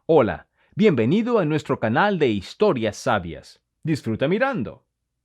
Hola, bienvenido a nuestro canal de historias sabias. Disfruta mirando.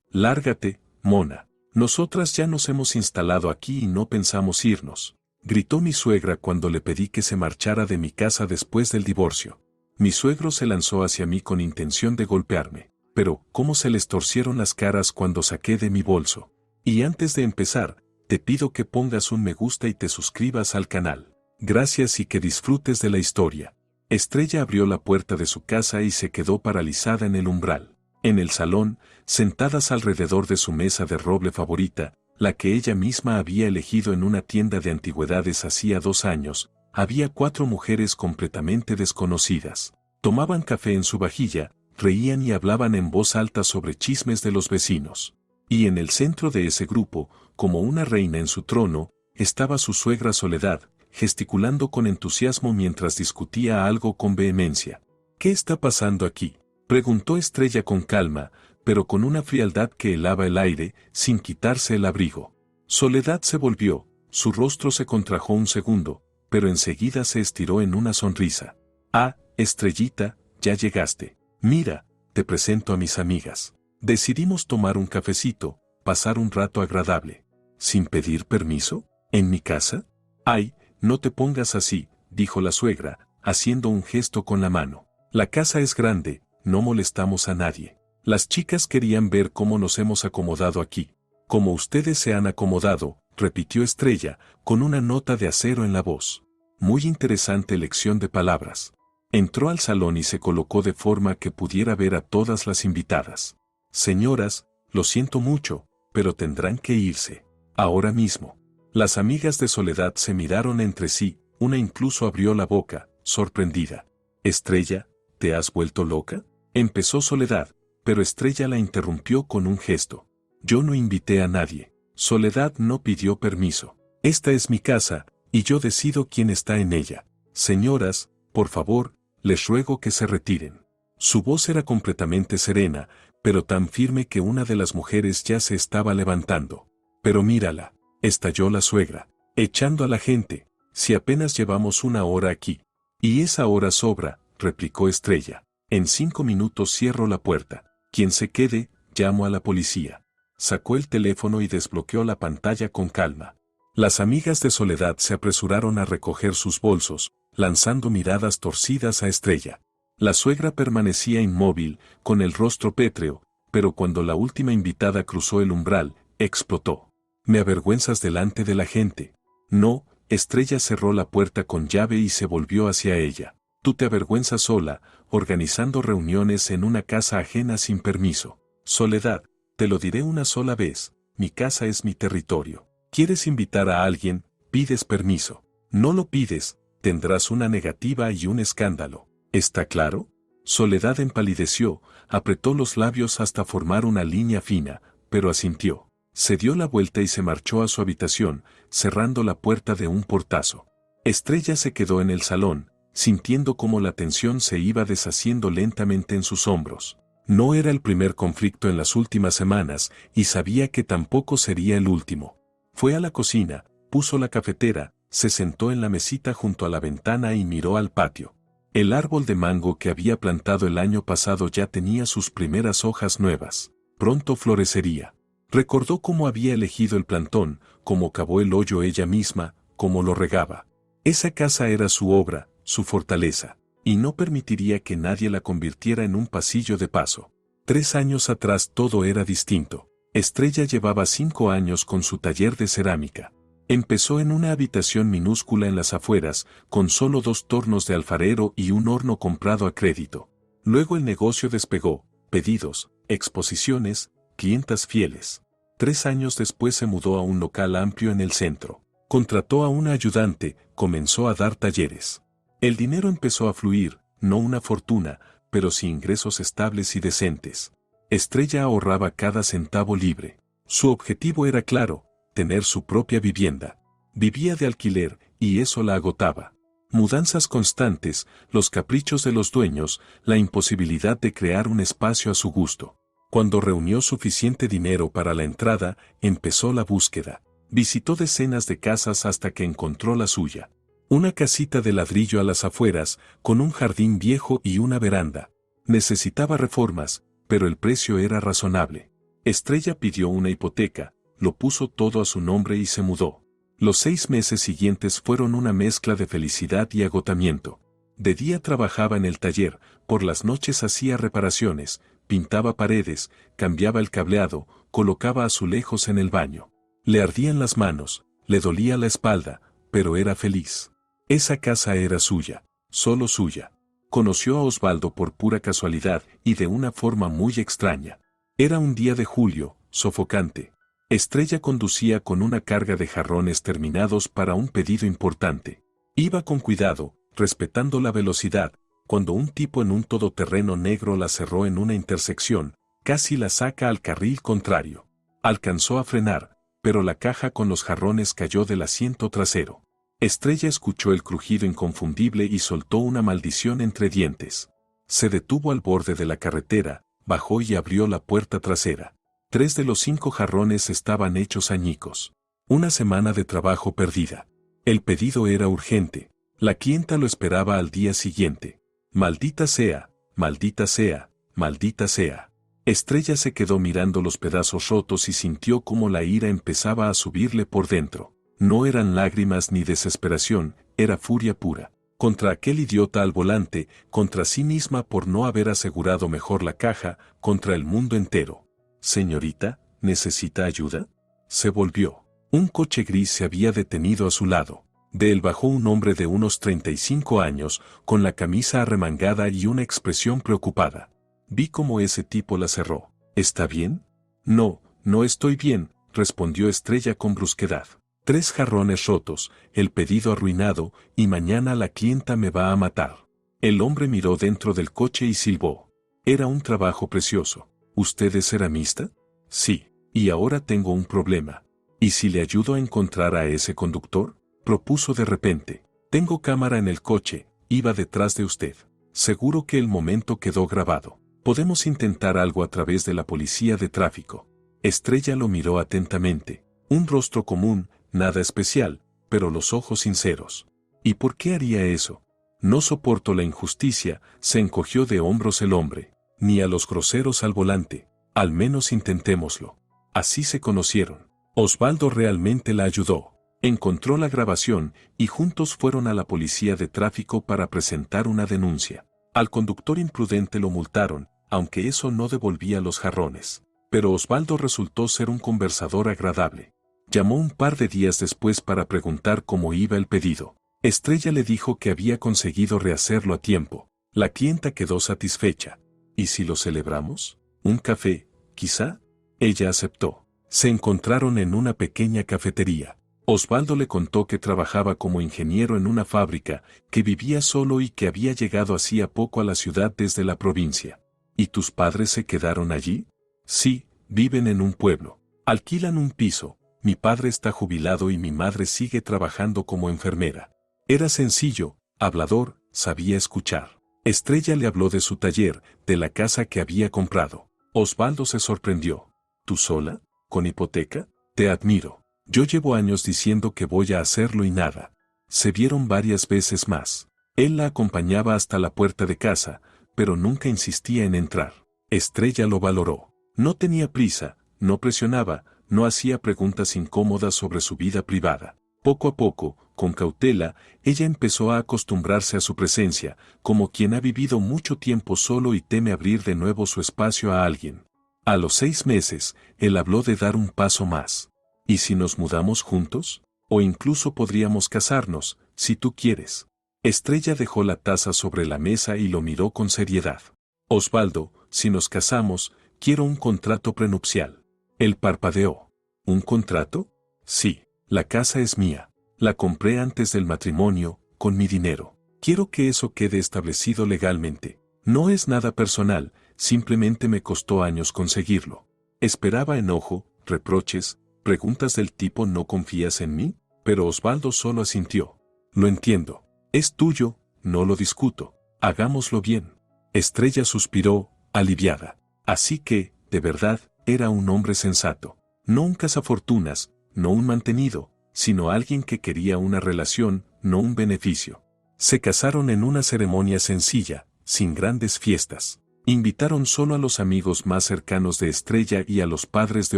Lárgate, mona. Nosotras ya nos hemos instalado aquí y no pensamos irnos, gritó mi suegra cuando le pedí que se marchara de mi casa después del divorcio. Mi suegro se lanzó hacia mí con intención de golpearme, pero cómo se les torcieron las caras cuando saqué de mi bolso. Y antes de empezar, te pido que pongas un me gusta y te suscribas al canal. Gracias y que disfrutes de la historia. Estrella abrió la puerta de su casa y se quedó paralizada en el umbral. En el salón, sentadas alrededor de su mesa de roble favorita, la que ella misma había elegido en una tienda de antigüedades hacía 2 años, había 4 mujeres completamente desconocidas. Tomaban café en su vajilla, reían y hablaban en voz alta sobre chismes de los vecinos. Y en el centro de ese grupo, como una reina en su trono, estaba su suegra Soledad, gesticulando con entusiasmo mientras discutía algo con vehemencia. ¿Qué está pasando aquí?, preguntó Estrella con calma, pero con una frialdad que helaba el aire, sin quitarse el abrigo. Soledad se volvió, su rostro se contrajo un segundo, pero enseguida se estiró en una sonrisa. Ah, Estrellita, ya llegaste. Mira, te presento a mis amigas. Decidimos tomar un cafecito, pasar un rato agradable. ¿Sin pedir permiso? ¿En mi casa? Ay, no te pongas así, dijo la suegra, haciendo un gesto con la mano. La casa es grande, no molestamos a nadie. Las chicas querían ver cómo nos hemos acomodado aquí. Como ustedes se han acomodado, repitió Estrella, con una nota de acero en la voz. Muy interesante elección de palabras. Entró al salón y se colocó de forma que pudiera ver a todas las invitadas. Señoras, lo siento mucho, pero tendrán que irse. Ahora mismo. Las amigas de Soledad se miraron entre sí, una incluso abrió la boca, sorprendida. Estrella, ¿te has vuelto loca?, empezó Soledad, pero Estrella la interrumpió con un gesto. Yo no invité a nadie. Soledad no pidió permiso. Esta es mi casa, y yo decido quién está en ella. Señoras, por favor, les ruego que se retiren. Su voz era completamente serena, pero tan firme que una de las mujeres ya se estaba levantando. Pero mírala, estalló la suegra, echando a la gente, si apenas llevamos 1 hora aquí. Y esa hora sobra, replicó Estrella. En 5 minutos cierro la puerta. Quien se quede, llamo a la policía. Sacó el teléfono y desbloqueó la pantalla con calma. Las amigas de Soledad se apresuraron a recoger sus bolsos, lanzando miradas torcidas a Estrella. La suegra permanecía inmóvil, con el rostro pétreo, pero cuando la última invitada cruzó el umbral, explotó. Me avergüenzas delante de la gente. No, Estrella cerró la puerta con llave y se volvió hacia ella. Tú te avergüenzas sola, organizando reuniones en una casa ajena sin permiso. Soledad, te lo diré una sola vez, mi casa es mi territorio. ¿Quieres invitar a alguien? Pides permiso. No lo pides, tendrás una negativa y un escándalo. ¿Está claro? Soledad empalideció, apretó los labios hasta formar una línea fina, pero asintió. Se dio la vuelta y se marchó a su habitación, cerrando la puerta de un portazo. Estrella se quedó en el salón, sintiendo cómo la tensión se iba deshaciendo lentamente en sus hombros. No era el primer conflicto en las últimas semanas, y sabía que tampoco sería el último. Fue a la cocina, puso la cafetera, se sentó en la mesita junto a la ventana y miró al patio. El árbol de mango que había plantado el año pasado ya tenía sus primeras hojas nuevas. Pronto florecería. Recordó cómo había elegido el plantón, cómo cavó el hoyo ella misma, cómo lo regaba. Esa casa era su obra, su fortaleza, y no permitiría que nadie la convirtiera en un pasillo de paso. 3 años atrás todo era distinto. Estrella llevaba 5 años con su taller de cerámica. Empezó en una habitación minúscula en las afueras, con solo 2 tornos de alfarero y un horno comprado a crédito. Luego el negocio despegó, pedidos, exposiciones, clientas fieles. 3 años después se mudó a un local amplio en el centro. Contrató a una ayudante, comenzó a dar talleres. El dinero empezó a fluir, no una fortuna, pero sí ingresos estables y decentes. Estrella ahorraba cada centavo libre. Su objetivo era claro, tener su propia vivienda. Vivía de alquiler, y eso la agotaba. Mudanzas constantes, los caprichos de los dueños, la imposibilidad de crear un espacio a su gusto. Cuando reunió suficiente dinero para la entrada, empezó la búsqueda. Visitó decenas de casas hasta que encontró la suya. Una casita de ladrillo a las afueras, con un jardín viejo y una veranda. Necesitaba reformas, pero el precio era razonable. Estrella pidió una hipoteca, lo puso todo a su nombre y se mudó. Los 6 meses siguientes fueron una mezcla de felicidad y agotamiento. De día trabajaba en el taller, por las noches hacía reparaciones, pintaba paredes, cambiaba el cableado, colocaba azulejos en el baño. Le ardían las manos, le dolía la espalda, pero era feliz. Esa casa era suya, solo suya. Conoció a Osvaldo por pura casualidad y de una forma muy extraña. Era un día de julio, sofocante. Estrella conducía con una carga de jarrones terminados para un pedido importante. Iba con cuidado, respetando la velocidad, cuando un tipo en un todoterreno negro la cerró en una intersección, casi la saca al carril contrario. Alcanzó a frenar, pero la caja con los jarrones cayó del asiento trasero. Estrella escuchó el crujido inconfundible y soltó una maldición entre dientes. Se detuvo al borde de la carretera, bajó y abrió la puerta trasera. 3 de los 5 jarrones estaban hechos añicos. Una semana de trabajo perdida. El pedido era urgente. La clienta lo esperaba al día siguiente. Maldita sea, maldita sea, maldita sea. Estrella se quedó mirando los pedazos rotos y sintió cómo la ira empezaba a subirle por dentro. No eran lágrimas ni desesperación, era furia pura. Contra aquel idiota al volante, contra sí misma por no haber asegurado mejor la caja, contra el mundo entero. Señorita, ¿necesita ayuda? Se volvió. Un coche gris se había detenido a su lado. De él bajó un hombre de unos 35 años, con la camisa arremangada y una expresión preocupada. Vi cómo ese tipo la cerró. ¿Está bien? No, no estoy bien, respondió Estrella con brusquedad. 3 jarrones rotos, el pedido arruinado, y mañana la clienta me va a matar. El hombre miró dentro del coche y silbó. Era un trabajo precioso. ¿Usted es ceramista? Sí, y ahora tengo un problema. ¿Y si le ayudo a encontrar a ese conductor? Propuso de repente. Tengo cámara en el coche, iba detrás de usted. Seguro que el momento quedó grabado. Podemos intentar algo a través de la policía de tráfico. Estrella lo miró atentamente. Un rostro común, nada especial, pero los ojos sinceros. ¿Y por qué haría eso? No soporto la injusticia, se encogió de hombros el hombre. Ni a los groseros al volante. Al menos intentémoslo. Así se conocieron. Osvaldo realmente la ayudó. Encontró la grabación y juntos fueron a la policía de tráfico para presentar una denuncia. Al conductor imprudente lo multaron, aunque eso no devolvía los jarrones. Pero Osvaldo resultó ser un conversador agradable. Llamó un par de días después para preguntar cómo iba el pedido. Estrella le dijo que había conseguido rehacerlo a tiempo. La clienta quedó satisfecha. ¿Y si lo celebramos? ¿Un café, quizá? Ella aceptó. Se encontraron en una pequeña cafetería. Osvaldo le contó que trabajaba como ingeniero en una fábrica, que vivía solo y que había llegado hacía poco a la ciudad desde la provincia. ¿Y tus padres se quedaron allí? Sí, viven en un pueblo. Alquilan un piso. Mi padre está jubilado y mi madre sigue trabajando como enfermera. Era sencillo, hablador, sabía escuchar. Estrella le habló de su taller, de la casa que había comprado. Osvaldo se sorprendió. ¿Tú sola? ¿Con hipoteca? Te admiro. Yo llevo años diciendo que voy a hacerlo y nada. Se vieron varias veces más. Él la acompañaba hasta la puerta de casa, pero nunca insistía en entrar. Estrella lo valoró. No tenía prisa, no presionaba, no hacía preguntas incómodas sobre su vida privada. Poco a poco, con cautela, ella empezó a acostumbrarse a su presencia, como quien ha vivido mucho tiempo solo y teme abrir de nuevo su espacio a alguien. A los 6 meses, él habló de dar un paso más. ¿Y si nos mudamos juntos? O incluso podríamos casarnos, si tú quieres. Estrella dejó la taza sobre la mesa y lo miró con seriedad. Osvaldo, si nos casamos, quiero un contrato prenupcial. Él parpadeó. ¿Un contrato? Sí, la casa es mía. La compré antes del matrimonio, con mi dinero. Quiero que eso quede establecido legalmente. No es nada personal, simplemente me costó años conseguirlo. Esperaba enojo, reproches, preguntas del tipo ¿no confías en mí? Pero Osvaldo solo asintió. Lo entiendo. Es tuyo, no lo discuto. Hagámoslo bien. Estrella suspiró, aliviada. Así que, de verdad, era un hombre sensato. No un cazafortunas, no un mantenido, sino alguien que quería una relación, no un beneficio. Se casaron en una ceremonia sencilla, sin grandes fiestas. Invitaron solo a los amigos más cercanos de Estrella y a los padres de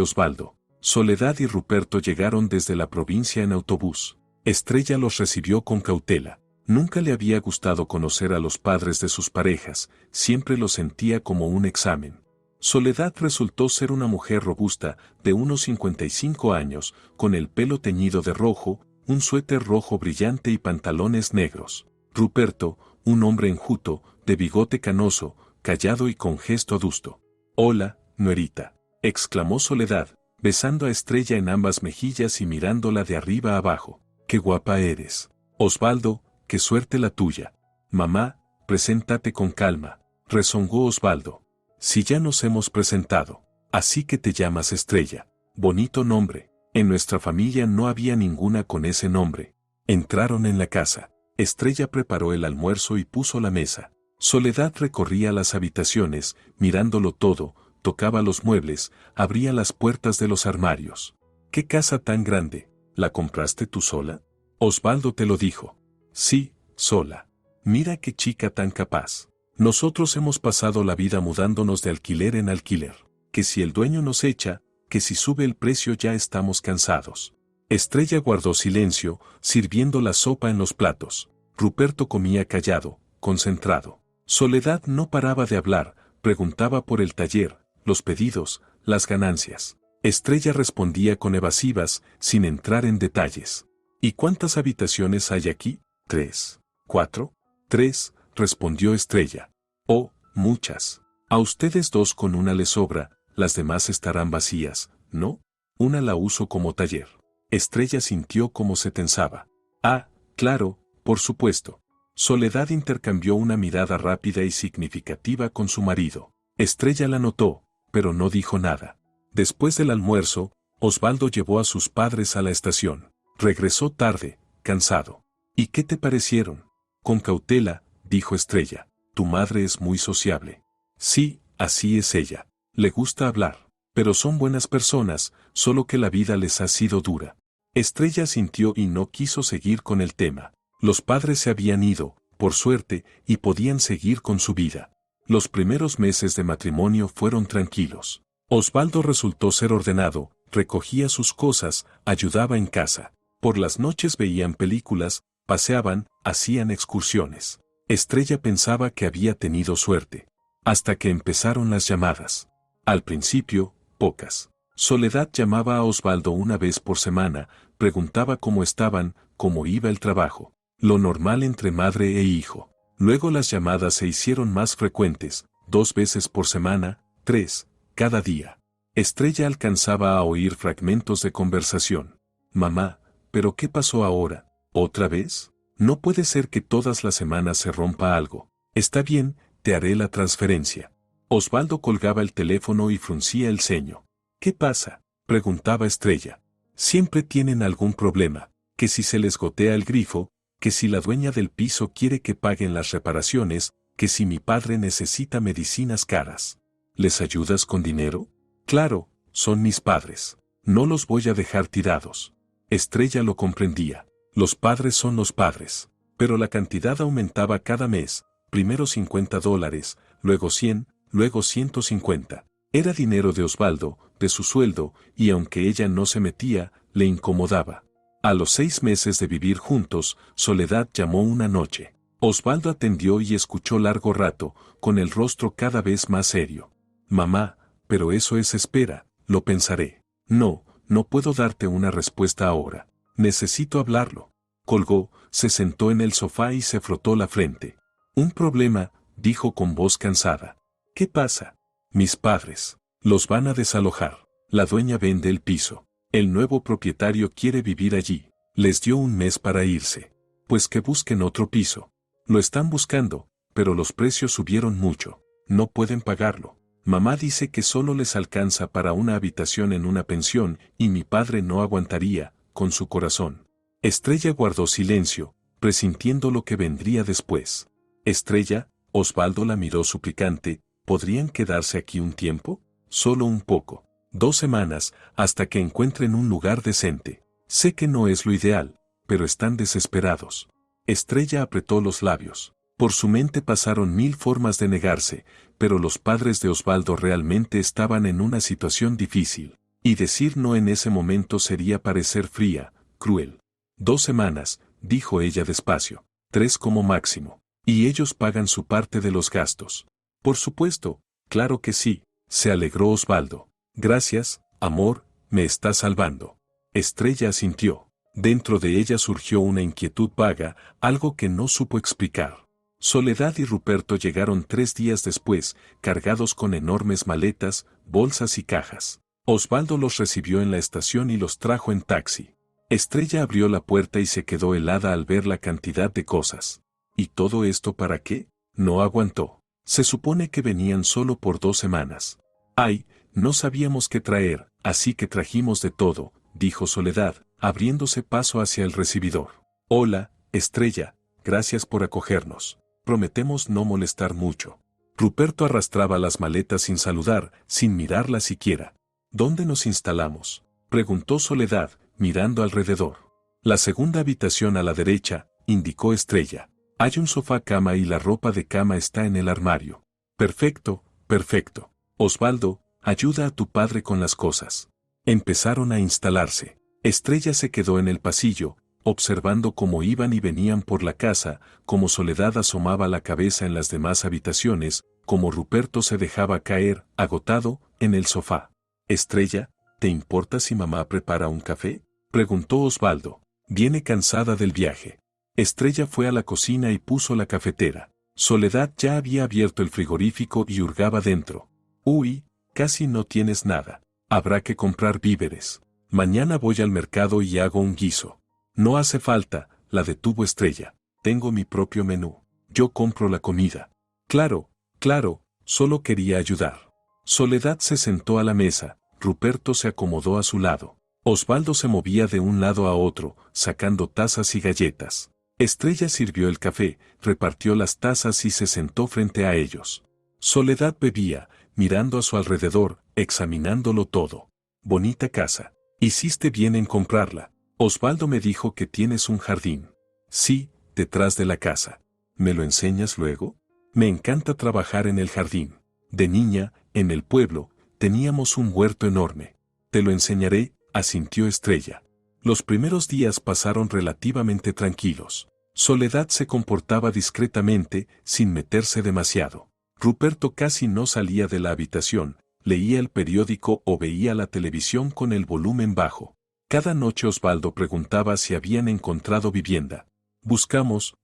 Osvaldo. Soledad y Ruperto llegaron desde la provincia en autobús. Estrella los recibió con cautela. Nunca le había gustado conocer a los padres de sus parejas, siempre los sentía como un examen. Soledad resultó ser una mujer robusta, de unos 55 años, con el pelo teñido de rojo, un suéter rojo brillante y pantalones negros. Ruperto, un hombre enjuto, de bigote canoso, callado y con gesto adusto. «Hola, nuerita», exclamó Soledad, besando a Estrella en ambas mejillas y mirándola de arriba a abajo. «Qué guapa eres. Osvaldo, qué suerte la tuya. Mamá, preséntate con calma», rezongó Osvaldo. «Si ya nos hemos presentado. Así que te llamas Estrella. Bonito nombre. En nuestra familia no había ninguna con ese nombre». Entraron en la casa. Estrella preparó el almuerzo y puso la mesa. Soledad recorría las habitaciones, mirándolo todo, tocaba los muebles, abría las puertas de los armarios. «¿Qué casa tan grande? ¿La compraste tú sola?» «Osvaldo te lo dijo». «Sí, sola. Mira qué chica tan capaz. Nosotros hemos pasado la vida mudándonos de alquiler en alquiler. Que si el dueño nos echa, que si sube el precio ya estamos cansados». Estrella guardó silencio, sirviendo la sopa en los platos. Ruperto comía callado, concentrado. Soledad no paraba de hablar, preguntaba por el taller, los pedidos, las ganancias. Estrella respondía con evasivas, sin entrar en detalles. «¿Y cuántas habitaciones hay aquí?» «3. ¿4? 3, respondió Estrella. «Oh, muchas. A ustedes dos con una les sobra, las demás estarán vacías, ¿no? Una la uso como taller». Estrella sintió cómo se tensaba. «Ah, claro, por supuesto». Soledad intercambió una mirada rápida y significativa con su marido. Estrella la notó, pero no dijo nada. Después del almuerzo, Osvaldo llevó a sus padres a la estación. Regresó tarde, cansado. «¿Y qué te parecieron?» «Con cautela», dijo Estrella. «Tu madre es muy sociable». «Sí, así es ella. Le gusta hablar. Pero son buenas personas, solo que la vida les ha sido dura». Estrella sintió y no quiso seguir con el tema. Los padres se habían ido, por suerte, y podían seguir con su vida. Los primeros meses de matrimonio fueron tranquilos. Osvaldo resultó ser ordenado, recogía sus cosas, ayudaba en casa. Por las noches veían películas, paseaban, hacían excursiones. Estrella pensaba que había tenido suerte. Hasta que empezaron las llamadas. Al principio, pocas. Soledad llamaba a Osvaldo una vez por semana, preguntaba cómo estaban, cómo iba el trabajo. Lo normal entre madre e hijo. Luego las llamadas se hicieron más frecuentes, 2 veces por semana, 3, cada día. Estrella alcanzaba a oír fragmentos de conversación. «Mamá, ¿pero qué pasó ahora? ¿Otra vez? No puede ser que todas las semanas se rompa algo. Está bien, te haré la transferencia». Osvaldo colgaba el teléfono y fruncía el ceño. «¿Qué pasa?», preguntaba Estrella. «Siempre tienen algún problema, que si se les gotea el grifo, que si la dueña del piso quiere que paguen las reparaciones, que si mi padre necesita medicinas caras. ¿Les ayudas con dinero?». «Claro, son mis padres. No los voy a dejar tirados». Estrella lo comprendía. Los padres son los padres. Pero la cantidad aumentaba cada mes, primero $50, luego 100, luego 150. Era dinero de Osvaldo, de su sueldo, y aunque ella no se metía, le incomodaba. A los 6 meses de vivir juntos, Soledad llamó una noche. Osvaldo atendió y escuchó largo rato, con el rostro cada vez más serio. «Mamá, pero eso es espera, lo pensaré». «No, no puedo darte una respuesta ahora. Necesito hablarlo». Colgó, se sentó en el sofá y se frotó la frente. «Un problema», dijo con voz cansada. «¿Qué pasa?». «Mis padres. Los van a desalojar. La dueña vende el piso. El nuevo propietario quiere vivir allí. Les dio un mes para irse. Pues que busquen otro piso. Lo están buscando, pero los precios subieron mucho. No pueden pagarlo. Mamá dice que solo les alcanza para una habitación en una pensión y mi padre no aguantaría, con su corazón». Estrella guardó silencio, presintiendo lo que vendría después. «Estrella», Osvaldo la miró suplicante, «¿podrían quedarse aquí un tiempo? Solo un poco. 2 semanas, hasta que encuentren un lugar decente. Sé que no es lo ideal, pero están desesperados. Estrella apretó los labios. Por su mente pasaron 1000 formas de negarse, pero los padres de Osvaldo realmente estaban en una situación difícil. Y decir no en ese momento sería parecer fría, cruel. 2 semanas, dijo ella despacio. 3 como máximo. Y ellos pagan su parte de los gastos. Por supuesto, claro que sí, se alegró Osvaldo. Gracias, amor, me estás salvando. Estrella asintió. Dentro de ella surgió una inquietud vaga, algo que no supo explicar. Soledad y Ruperto llegaron 3 días después, cargados con enormes maletas, bolsas y cajas. Osvaldo los recibió en la estación y los trajo en taxi. Estrella abrió la puerta y se quedó helada al ver la cantidad de cosas. ¿Y todo esto para qué? No aguantó. Se supone que venían solo por 2 semanas. Ay, no sabíamos qué traer, así que trajimos de todo, dijo Soledad, abriéndose paso hacia el recibidor. Hola, Estrella, gracias por acogernos. Prometemos no molestar mucho. Ruperto arrastraba las maletas sin saludar, sin mirarla siquiera. ¿Dónde nos instalamos?, preguntó Soledad, mirando alrededor. La segunda habitación a la derecha, indicó Estrella. Hay un sofá cama y la ropa de cama está en el armario. Perfecto, perfecto. Osvaldo, ayuda a tu padre con las cosas. Empezaron a instalarse. Estrella se quedó en el pasillo, observando cómo iban y venían por la casa, cómo Soledad asomaba la cabeza en las demás habitaciones, cómo Ruperto se dejaba caer, agotado, en el sofá. Estrella, ¿te importa si mamá prepara un café?, preguntó Osvaldo. Viene cansada del viaje. Estrella fue a la cocina y puso la cafetera. Soledad ya había abierto el frigorífico y hurgaba dentro. Uy, casi no tienes nada. Habrá que comprar víveres. Mañana voy al mercado y hago un guiso. No hace falta, la detuvo Estrella. Tengo mi propio menú. Yo compro la comida. Claro, claro, solo quería ayudar. Soledad se sentó a la mesa, Ruperto se acomodó a su lado. Osvaldo se movía de un lado a otro, sacando tazas y galletas. Estrella sirvió el café, repartió las tazas y se sentó frente a ellos. Soledad bebía, mirando a su alrededor, examinándolo todo. Bonita casa. Hiciste bien en comprarla. Osvaldo me dijo que tienes un jardín. Sí, detrás de la casa. ¿Me lo enseñas luego? Me encanta trabajar en el jardín. De niña, en el pueblo, teníamos un huerto enorme. Te lo enseñaré, asintió Estrella. Los primeros días pasaron relativamente tranquilos. Soledad se comportaba discretamente, sin meterse demasiado. Ruperto casi no salía de la habitación, leía el periódico o veía la televisión con el volumen bajo. Cada noche Osvaldo preguntaba si habían encontrado vivienda. Buscamos,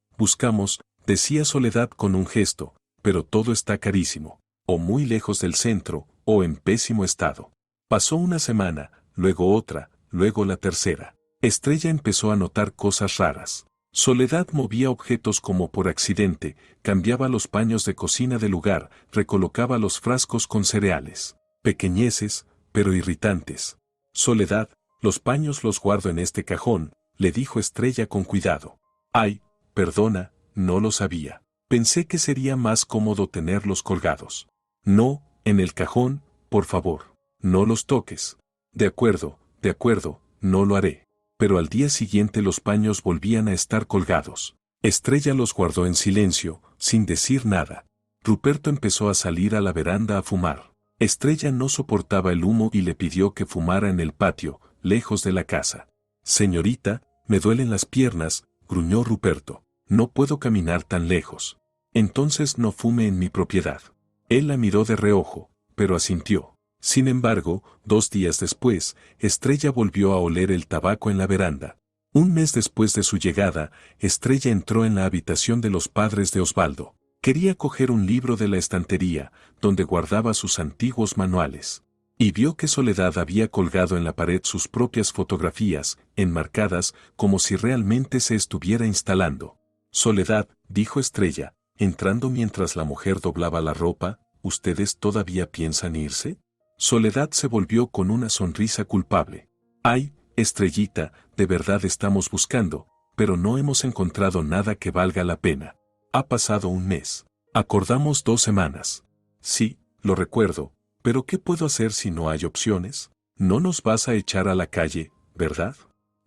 decía Soledad con un gesto, pero todo está carísimo, o muy lejos del centro, o en pésimo estado. Pasó una semana, luego otra, luego la tercera. Estrella empezó a notar cosas raras. Soledad movía objetos como por accidente, cambiaba los paños de cocina de lugar, recolocaba los frascos con cereales. Pequeñeces, pero irritantes. Soledad, los paños los guardo en este cajón, le dijo Estrella con cuidado. Ay, perdona, no lo sabía. Pensé que sería más cómodo tenerlos colgados. No, en el cajón, por favor. No los toques. De acuerdo, no lo haré. Pero al día siguiente los paños volvían a estar colgados. Estrella los guardó en silencio, sin decir nada. Ruperto empezó a salir a la veranda a fumar. Estrella no soportaba el humo y le pidió que fumara en el patio, lejos de la casa. Señorita, me duelen las piernas, gruñó Ruperto. No puedo caminar tan lejos. Entonces no fume en mi propiedad. Él la miró de reojo, pero asintió. Sin embargo, 2 días después, Estrella volvió a oler el tabaco en la veranda. Un mes después de su llegada, Estrella entró en la habitación de los padres de Osvaldo. Quería coger un libro de la estantería, donde guardaba sus antiguos manuales. Y vio que Soledad había colgado en la pared sus propias fotografías, enmarcadas, como si realmente se estuviera instalando. Soledad, dijo Estrella, entrando mientras la mujer doblaba la ropa, ¿ustedes todavía piensan irse? Soledad se volvió con una sonrisa culpable. Ay, Estrellita, de verdad estamos buscando, pero no hemos encontrado nada que valga la pena. Ha pasado un mes. Acordamos 2 semanas. Sí, lo recuerdo, pero ¿qué puedo hacer si no hay opciones? No nos vas a echar a la calle, ¿verdad?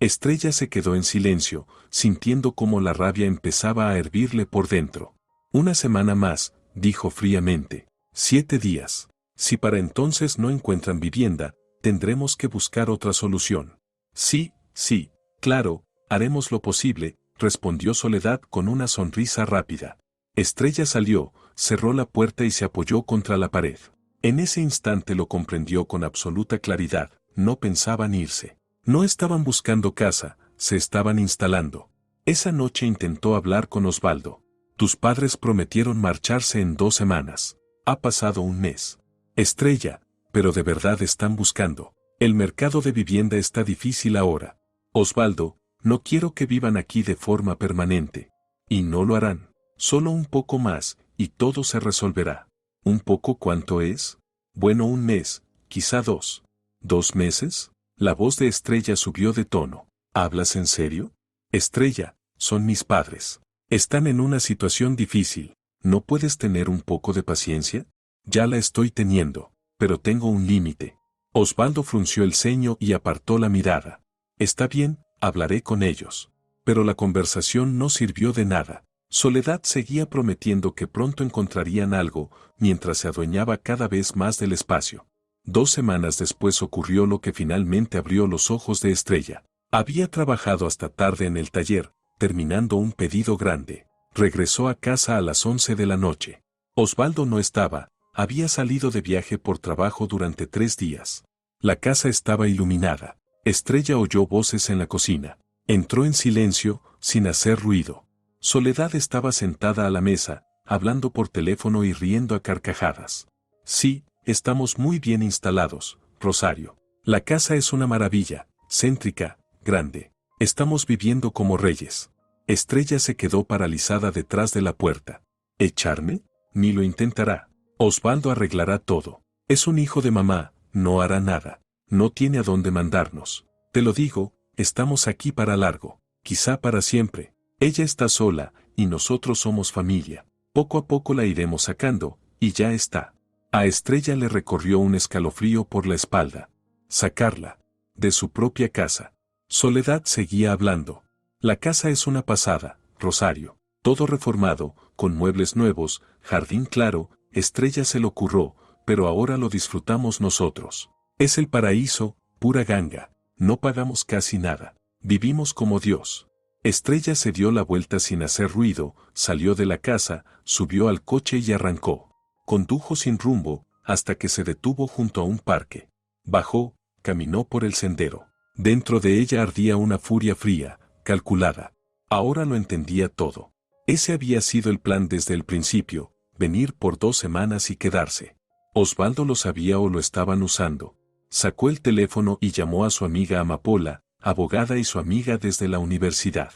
Estrella se quedó en silencio, sintiendo cómo la rabia empezaba a hervirle por dentro. Una semana más, dijo fríamente. 7 días. Si para entonces no encuentran vivienda, tendremos que buscar otra solución. Sí, sí, claro, haremos lo posible, respondió Soledad con una sonrisa rápida. Estrella salió, cerró la puerta y se apoyó contra la pared. En ese instante lo comprendió con absoluta claridad, no pensaban irse. No estaban buscando casa, se estaban instalando. Esa noche intentó hablar con Osvaldo. Tus padres prometieron marcharse en 2 semanas. Ha pasado un mes. Estrella, pero de verdad están buscando. El mercado de vivienda está difícil ahora. Osvaldo, no quiero que vivan aquí de forma permanente. Y no lo harán. Solo un poco más, y todo se resolverá. ¿Un poco cuánto es? Bueno, un mes, quizá 2. ¿2 meses? La voz de Estrella subió de tono. ¿Hablas en serio? Estrella, son mis padres. Están en una situación difícil. ¿No puedes tener un poco de paciencia? Ya la estoy teniendo, pero tengo un límite. Osvaldo frunció el ceño y apartó la mirada. Está bien, hablaré con ellos. Pero la conversación no sirvió de nada. Soledad seguía prometiendo que pronto encontrarían algo, mientras se adueñaba cada vez más del espacio. 2 semanas después ocurrió lo que finalmente abrió los ojos de Estrella. Había trabajado hasta tarde en el taller, terminando un pedido grande. Regresó a casa a las 11 de la noche. Osvaldo no estaba, había salido de viaje por trabajo durante 3 días. La casa estaba iluminada. Estrella oyó voces en la cocina. Entró en silencio, sin hacer ruido. Soledad estaba sentada a la mesa, hablando por teléfono y riendo a carcajadas. Sí, estamos muy bien instalados, Rosario. La casa es una maravilla, céntrica, grande. Estamos viviendo como reyes. Estrella se quedó paralizada detrás de la puerta. ¿Echarme? Ni lo intentará. Osvaldo arreglará todo. Es un hijo de mamá, no hará nada. No tiene a dónde mandarnos. Te lo digo, estamos aquí para largo, quizá para siempre. Ella está sola, y nosotros somos familia. Poco a poco la iremos sacando, y ya está. A Estrella le recorrió un escalofrío por la espalda. Sacarla. De su propia casa. Soledad seguía hablando. La casa es una pasada, Rosario. Todo reformado, con muebles nuevos, jardín claro, Estrella se lo curró, pero ahora lo disfrutamos nosotros. Es el paraíso, pura ganga. No pagamos casi nada. Vivimos como Dios. Estrella se dio la vuelta sin hacer ruido, salió de la casa, subió al coche y arrancó. Condujo sin rumbo, hasta que se detuvo junto a un parque. Bajó, caminó por el sendero. Dentro de ella ardía una furia fría, calculada. Ahora lo entendía todo. Ese había sido el plan desde el principio, venir por 2 semanas y quedarse. Osvaldo lo sabía o lo estaban usando. Sacó el teléfono y llamó a su amiga Amapola, abogada y su amiga desde la universidad.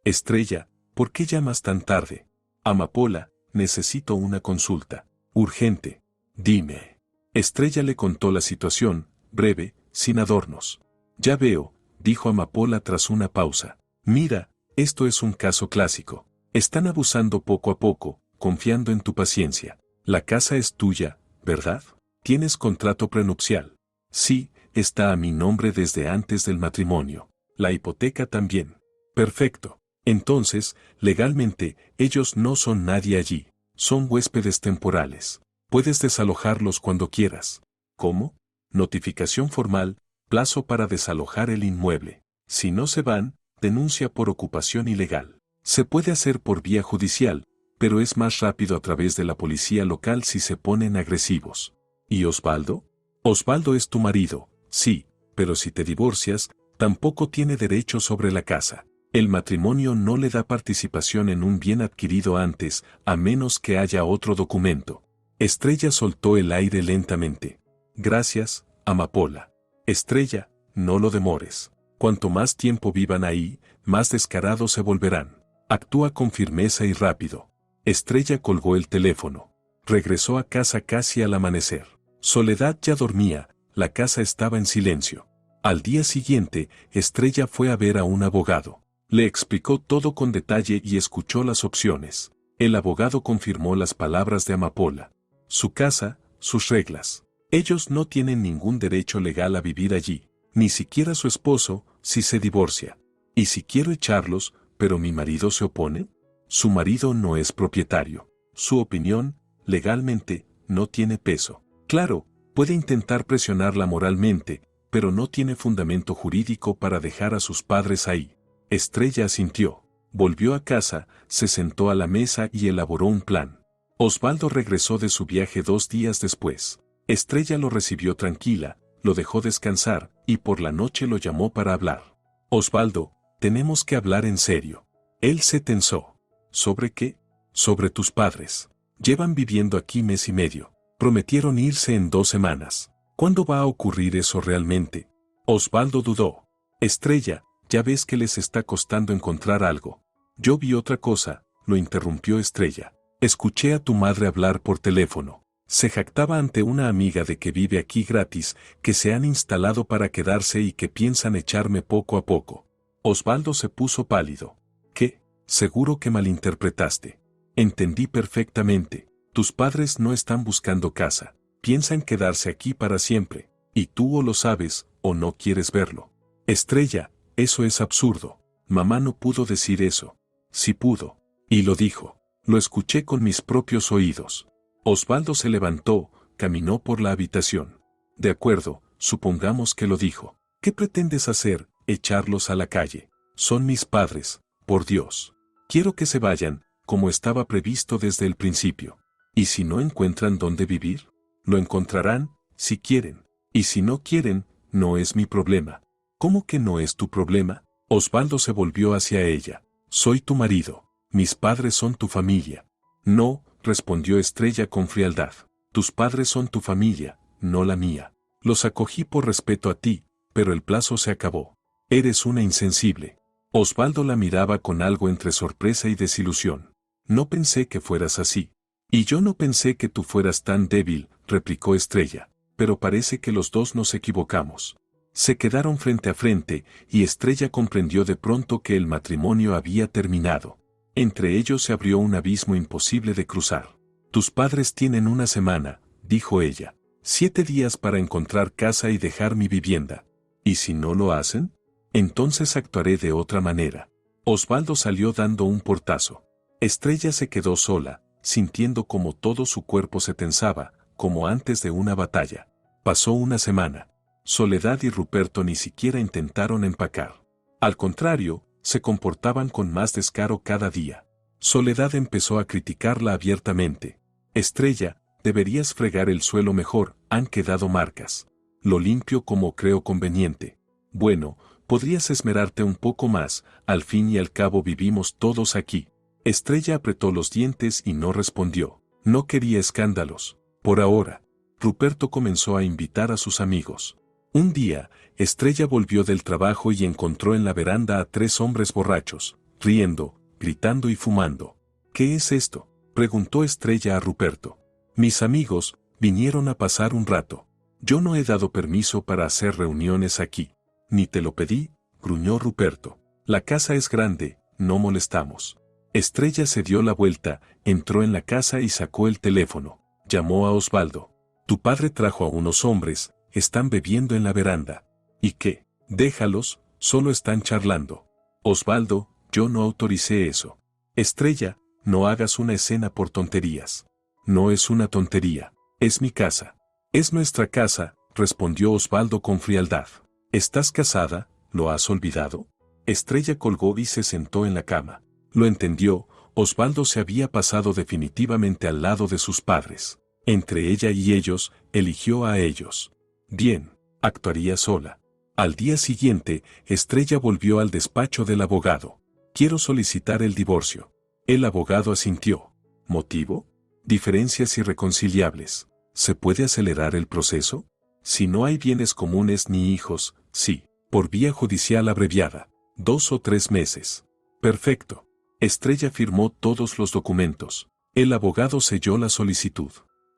Estrella, ¿por qué llamas tan tarde? Amapola, necesito una consulta. Urgente. Dime. Estrella le contó la situación, breve, sin adornos. Ya veo, dijo Amapola tras una pausa. Mira, esto es un caso clásico. Están abusando poco a poco, confiando en tu paciencia. La casa es tuya, ¿verdad? ¿Tienes contrato prenupcial? Sí, está a mi nombre desde antes del matrimonio. La hipoteca también. Perfecto. Entonces, legalmente, ellos no son nadie allí. Son huéspedes temporales. Puedes desalojarlos cuando quieras. ¿Cómo? Notificación formal, plazo para desalojar el inmueble. Si no se van, denuncia por ocupación ilegal. Se puede hacer por vía judicial, pero es más rápido a través de la policía local si se ponen agresivos. ¿Y Osvaldo? Osvaldo es tu marido, sí, pero si te divorcias, tampoco tiene derecho sobre la casa. El matrimonio no le da participación en un bien adquirido antes, a menos que haya otro documento. Estrella soltó el aire lentamente. Gracias, Amapola. Estrella, no lo demores. Cuanto más tiempo vivan ahí, más descarados se volverán. Actúa con firmeza y rápido. Estrella colgó el teléfono. Regresó a casa casi al amanecer. Soledad ya dormía, la casa estaba en silencio. Al día siguiente, Estrella fue a ver a un abogado. Le explicó todo con detalle y escuchó las opciones. El abogado confirmó las palabras de Amapola. Su casa, sus reglas. Ellos no tienen ningún derecho legal a vivir allí. Ni siquiera su esposo, si se divorcia. ¿Y si quiero echarlos, pero mi marido se opone? Su marido no es propietario. Su opinión, legalmente, no tiene peso. Claro, puede intentar presionarla moralmente, pero no tiene fundamento jurídico para dejar a sus padres ahí. Estrella asintió. Volvió a casa, se sentó a la mesa y elaboró un plan. Osvaldo regresó de su viaje 2 días después. Estrella lo recibió tranquila, lo dejó descansar, y por la noche lo llamó para hablar. Osvaldo, tenemos que hablar en serio. Él se tensó. ¿Sobre qué? Sobre tus padres. Llevan viviendo aquí mes y medio. Prometieron irse en 2 semanas. ¿Cuándo va a ocurrir eso realmente? Osvaldo dudó. Estrella, ya ves que les está costando encontrar algo. Yo vi otra cosa, lo interrumpió Estrella. Escuché a tu madre hablar por teléfono. Se jactaba ante una amiga de que vive aquí gratis, que se han instalado para quedarse y que piensan echarme poco a poco. Osvaldo se puso pálido. ¿Qué? Seguro que malinterpretaste. Entendí perfectamente. Tus padres no están buscando casa. Piensan quedarse aquí para siempre. Y tú o lo sabes, o no quieres verlo. Estrella, eso es absurdo. Mamá no pudo decir eso. Sí pudo. Y lo dijo. Lo escuché con mis propios oídos. Osvaldo se levantó, caminó por la habitación. De acuerdo, supongamos que lo dijo. ¿Qué pretendes hacer? Echarlos a la calle. Son mis padres, por Dios. Quiero que se vayan, como estaba previsto desde el principio. ¿Y si no encuentran dónde vivir? Lo encontrarán, si quieren. Y si no quieren, no es mi problema. ¿Cómo que no es tu problema? Osvaldo se volvió hacia ella. Soy tu marido. Mis padres son tu familia. No, respondió Estrella con frialdad. Tus padres son tu familia, no la mía. Los acogí por respeto a ti, pero el plazo se acabó. Eres una insensible. Osvaldo la miraba con algo entre sorpresa y desilusión. No pensé que fueras así. Y yo no pensé que tú fueras tan débil, replicó Estrella. Pero parece que los dos nos equivocamos. Se quedaron frente a frente, y Estrella comprendió de pronto que el matrimonio había terminado. Entre ellos se abrió un abismo imposible de cruzar. Tus padres tienen 1 semana, dijo ella. 7 días para encontrar casa y dejar mi vivienda. ¿Y si no lo hacen? Entonces actuaré de otra manera. Osvaldo salió dando un portazo. Estrella se quedó sola, sintiendo como todo su cuerpo se tensaba, como antes de una batalla. Pasó 1 semana. Soledad y Ruperto ni siquiera intentaron empacar. Al contrario, se comportaban con más descaro cada día. Soledad empezó a criticarla abiertamente. Estrella, deberías fregar el suelo mejor, han quedado marcas. Lo limpio como creo conveniente. Bueno, podrías esmerarte un poco más, al fin y al cabo vivimos todos aquí. Estrella apretó los dientes y no respondió. No quería escándalos. Por ahora. Ruperto comenzó a invitar a sus amigos. Un día, Estrella volvió del trabajo y encontró en la veranda a 3 hombres borrachos, riendo, gritando y fumando. ¿Qué es esto?, preguntó Estrella a Ruperto. Mis amigos, vinieron a pasar un rato. Yo no he dado permiso para hacer reuniones aquí. Ni te lo pedí, gruñó Ruperto. La casa es grande, no molestamos. Estrella se dio la vuelta, entró en la casa y sacó el teléfono. Llamó a Osvaldo. Tu padre trajo a unos hombres, están bebiendo en la veranda. ¿Y qué? Déjalos, solo están charlando. Osvaldo, yo no autoricé eso. Estrella, no hagas una escena por tonterías. No es una tontería, es mi casa. Es nuestra casa, respondió Osvaldo con frialdad. ¿Estás casada? ¿Lo has olvidado? Estrella colgó y se sentó en la cama. Lo entendió, Osvaldo se había pasado definitivamente al lado de sus padres. Entre ella y ellos, eligió a ellos. Bien, actuaría sola. Al día siguiente, Estrella volvió al despacho del abogado. Quiero solicitar el divorcio. El abogado asintió. ¿Motivo? Diferencias irreconciliables. ¿Se puede acelerar el proceso? Si no hay bienes comunes ni hijos, sí. Por vía judicial abreviada. 2 o 3 meses. Perfecto. Estrella firmó todos los documentos. El abogado selló la solicitud.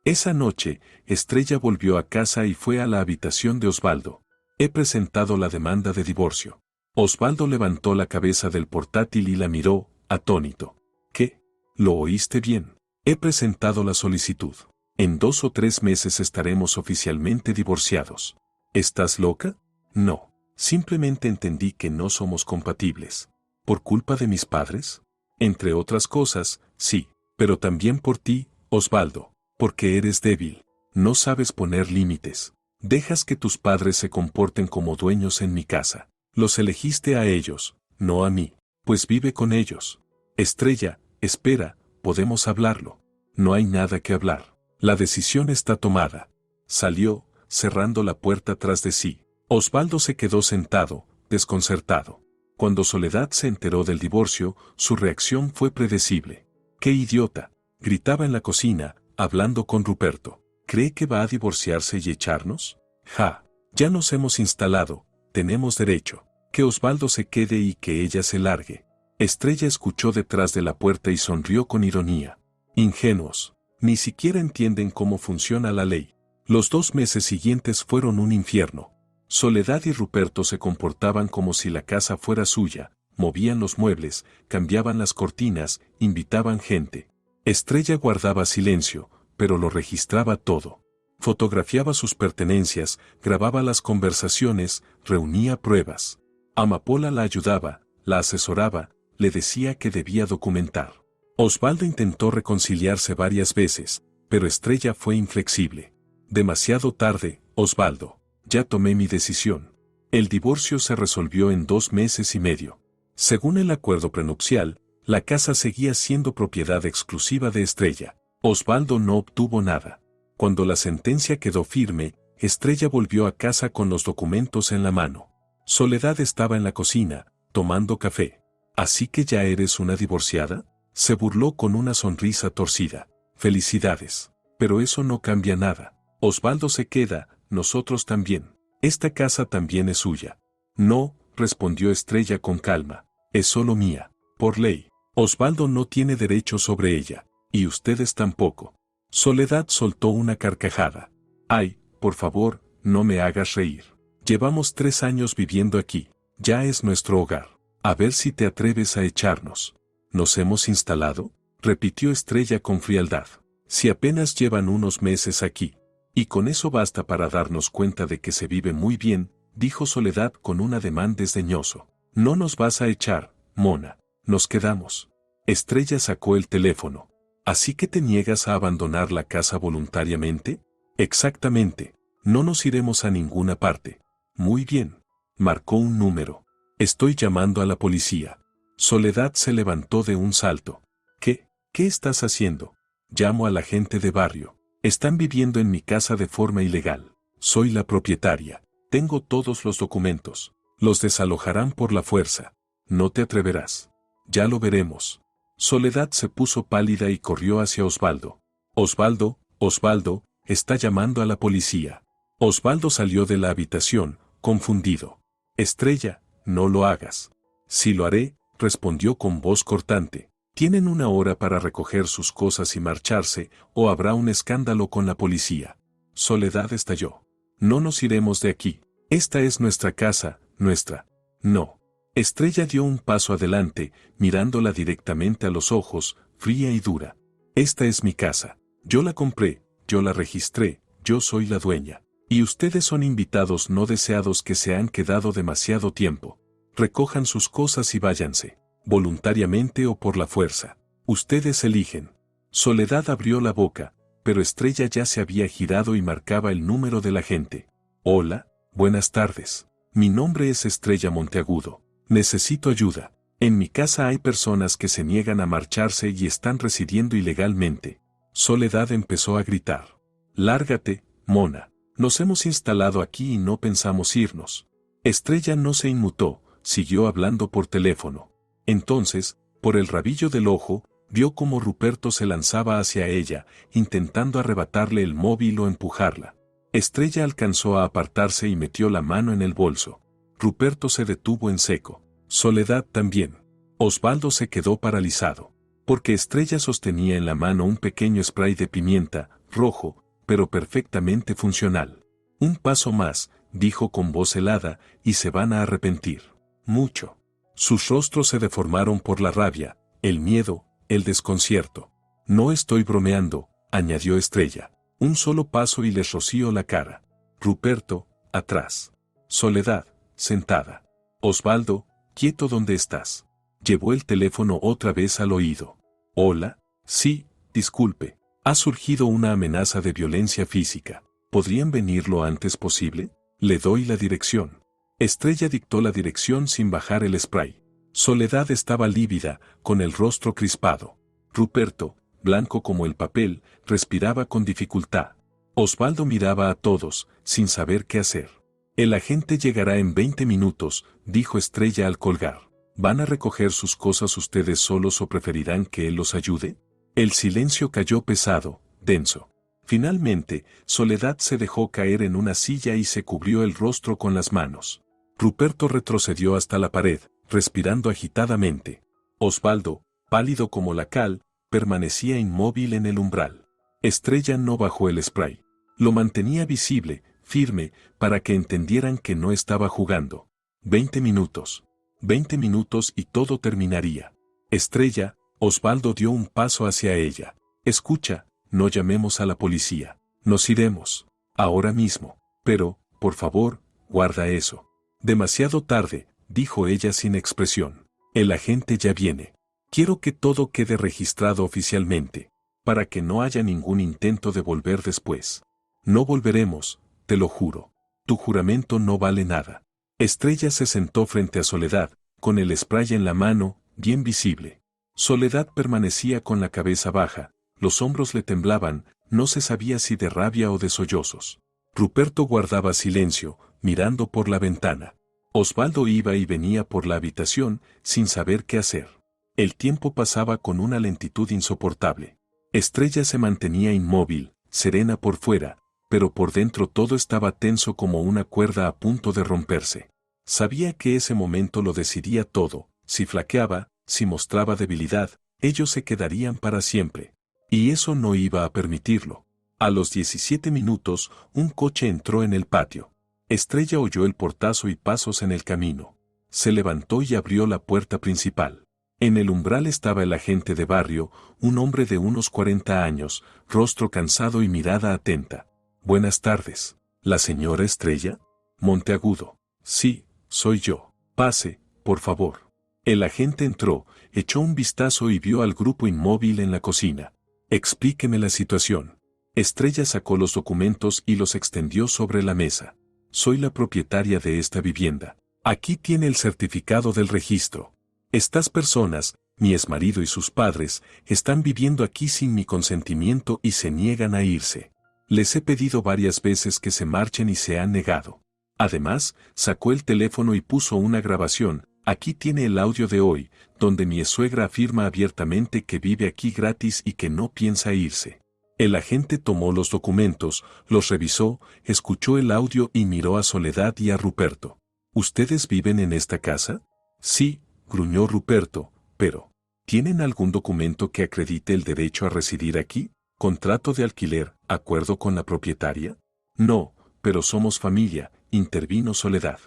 Esa noche, Estrella volvió a casa y fue a la habitación de Osvaldo. He presentado la demanda de divorcio. Osvaldo levantó la cabeza del portátil y la miró, atónito. ¿Qué? ¿Lo oíste bien? He presentado la solicitud. En 2 o 3 meses estaremos oficialmente divorciados. ¿Estás loca? No, simplemente entendí que no somos compatibles. ¿Por culpa de mis padres? Entre otras cosas, sí, pero también por ti, Osvaldo, porque eres débil. No sabes poner límites. Dejas que tus padres se comporten como dueños en mi casa. Los elegiste a ellos, no a mí, pues vive con ellos. Estrella, espera, podemos hablarlo. No hay nada que hablar. La decisión está tomada. Salió, cerrando la puerta tras de sí. Osvaldo se quedó sentado, desconcertado. Cuando Soledad se enteró del divorcio, su reacción fue predecible. ¡Qué idiota!, gritaba en la cocina, hablando con Ruperto. ¿Cree que va a divorciarse y echarnos? Ja, ya nos hemos instalado, tenemos derecho. Que Osvaldo se quede y que ella se largue. Estrella escuchó detrás de la puerta y sonrió con ironía. Ingenuos, ni siquiera entienden cómo funciona la ley. Los 2 meses siguientes fueron un infierno. Soledad y Ruperto se comportaban como si la casa fuera suya, movían los muebles, cambiaban las cortinas, invitaban gente. Estrella guardaba silencio, pero lo registraba todo. Fotografiaba sus pertenencias, grababa las conversaciones, reunía pruebas. Amapola la ayudaba, la asesoraba, le decía que debía documentar. Osvaldo intentó reconciliarse varias veces, pero Estrella fue inflexible. Demasiado tarde, Osvaldo. Ya tomé mi decisión. El divorcio se resolvió en 2 meses y medio. Según el acuerdo prenupcial, la casa seguía siendo propiedad exclusiva de Estrella. Osvaldo no obtuvo nada. Cuando la sentencia quedó firme, Estrella volvió a casa con los documentos en la mano. Soledad estaba en la cocina, tomando café. ¿Así que ya eres una divorciada?, se burló con una sonrisa torcida. Felicidades. Pero eso no cambia nada. Osvaldo se queda, nosotros también. Esta casa también es suya. No, respondió Estrella con calma. Es solo mía. Por ley. Osvaldo no tiene derecho sobre ella. Y ustedes tampoco. Soledad soltó una carcajada. Ay, por favor, no me hagas reír. Llevamos 3 años viviendo aquí. Ya es nuestro hogar. A ver si te atreves a echarnos. ¿Nos hemos instalado?, repitió Estrella con frialdad. Si apenas llevan unos meses aquí. Y con eso basta para darnos cuenta de que se vive muy bien, dijo Soledad con un ademán desdeñoso. No nos vas a echar, mona. Nos quedamos. Estrella sacó el teléfono. ¿Así que te niegas a abandonar la casa voluntariamente? Exactamente. No nos iremos a ninguna parte. Muy bien. Marcó un número. Estoy llamando a la policía. Soledad se levantó de un salto. ¿Qué? ¿Qué estás haciendo? Llamo a la gente de barrio. Están viviendo en mi casa de forma ilegal. Soy la propietaria. Tengo todos los documentos. Los desalojarán por la fuerza. No te atreverás. Ya lo veremos. Soledad se puso pálida y corrió hacia Osvaldo. Osvaldo, Osvaldo, está llamando a la policía. Osvaldo salió de la habitación, confundido. Estrella, no lo hagas. Sí lo haré, respondió con voz cortante. Tienen 1 hora para recoger sus cosas y marcharse, o habrá un escándalo con la policía. Soledad estalló. No nos iremos de aquí. Esta es nuestra casa, nuestra. No. Estrella dio un paso adelante, mirándola directamente a los ojos, fría y dura. Esta es mi casa. Yo la compré, yo la registré, yo soy la dueña. Y ustedes son invitados no deseados que se han quedado demasiado tiempo. Recojan sus cosas y váyanse. Voluntariamente o por la fuerza. Ustedes eligen. Soledad abrió la boca, pero Estrella ya se había girado y marcaba el número de la gente. Hola, buenas tardes. Mi nombre es Estrella Monteagudo. Necesito ayuda. En mi casa hay personas que se niegan a marcharse y están residiendo ilegalmente. Soledad empezó a gritar. Lárgate, mona. Nos hemos instalado aquí y no pensamos irnos. Estrella no se inmutó, siguió hablando por teléfono. Entonces, por el rabillo del ojo, vio cómo Ruperto se lanzaba hacia ella, intentando arrebatarle el móvil o empujarla. Estrella alcanzó a apartarse y metió la mano en el bolso. Ruperto se detuvo en seco. Soledad también. Osvaldo se quedó paralizado, porque Estrella sostenía en la mano un pequeño spray de pimienta, rojo, pero perfectamente funcional. Un paso más, dijo con voz helada, y se van a arrepentir. Mucho. Sus rostros se deformaron por la rabia, el miedo, el desconcierto. No estoy bromeando, añadió Estrella. Un solo paso y les rocío la cara. Ruperto, atrás. Soledad, sentada. Osvaldo, quieto donde estás. Llevó el teléfono otra vez al oído. Hola, sí, disculpe. Ha surgido una amenaza de violencia física. ¿Podrían venir lo antes posible? Le doy la dirección. Estrella dictó la dirección sin bajar el spray. Soledad estaba lívida, con el rostro crispado. Ruperto, blanco como el papel, respiraba con dificultad. Osvaldo miraba a todos, sin saber qué hacer. El agente llegará en 20 minutos, dijo Estrella al colgar. ¿Van a recoger sus cosas ustedes solos o preferirán que él los ayude? El silencio cayó pesado, denso. Finalmente, Soledad se dejó caer en una silla y se cubrió el rostro con las manos. Ruperto retrocedió hasta la pared, respirando agitadamente. Osvaldo, pálido como la cal, permanecía inmóvil en el umbral. Estrella no bajó el spray. Lo mantenía visible, firme, para que entendieran que no estaba jugando. 20 minutos. 20 minutos y todo terminaría. Estrella, Osvaldo dio un paso hacia ella. Escucha, no llamemos a la policía. Nos iremos. Ahora mismo. Pero, por favor, guarda eso. Demasiado tarde, dijo ella sin expresión. El agente ya viene. Quiero que todo quede registrado oficialmente, para que no haya ningún intento de volver después. No volveremos, te lo juro. Tu juramento no vale nada. Estrella se sentó frente a Soledad, con el spray en la mano, bien visible. Soledad permanecía con la cabeza baja, los hombros le temblaban, no se sabía si de rabia o de sollozos. Ruperto guardaba silencio, mirando por la ventana. Osvaldo iba y venía por la habitación, sin saber qué hacer. El tiempo pasaba con una lentitud insoportable. Estrella se mantenía inmóvil, serena por fuera, pero por dentro todo estaba tenso como una cuerda a punto de romperse. Sabía que ese momento lo decidía todo, si flaqueaba, si mostraba debilidad, ellos se quedarían para siempre. Y eso no iba a permitirlo. A los 17 minutos, un coche entró en el patio. Estrella oyó el portazo y pasos en el camino. Se levantó y abrió la puerta principal. En el umbral estaba el agente de barrio, un hombre de unos 40 años, rostro cansado y mirada atenta. Buenas tardes. ¿La señora Estrella? Monteagudo. Sí, soy yo. Pase, por favor. El agente entró, echó un vistazo y vio al grupo inmóvil en la cocina. Explíqueme la situación. Estrella sacó los documentos y los extendió sobre la mesa. Soy la propietaria de esta vivienda. Aquí tiene el certificado del registro. Estas personas, mi exmarido y sus padres, están viviendo aquí sin mi consentimiento y se niegan a irse. Les he pedido varias veces que se marchen y se han negado. Además, sacó el teléfono y puso una grabación. Aquí tiene el audio de hoy, donde mi suegra afirma abiertamente que vive aquí gratis y que no piensa irse. El agente tomó los documentos, los revisó, escuchó el audio y miró a Soledad y a Ruperto. ¿Ustedes viven en esta casa? Sí, gruñó Ruperto, pero ¿tienen algún documento que acredite el derecho a residir aquí? ¿Contrato de alquiler, acuerdo con la propietaria? No, pero somos familia, intervino Soledad.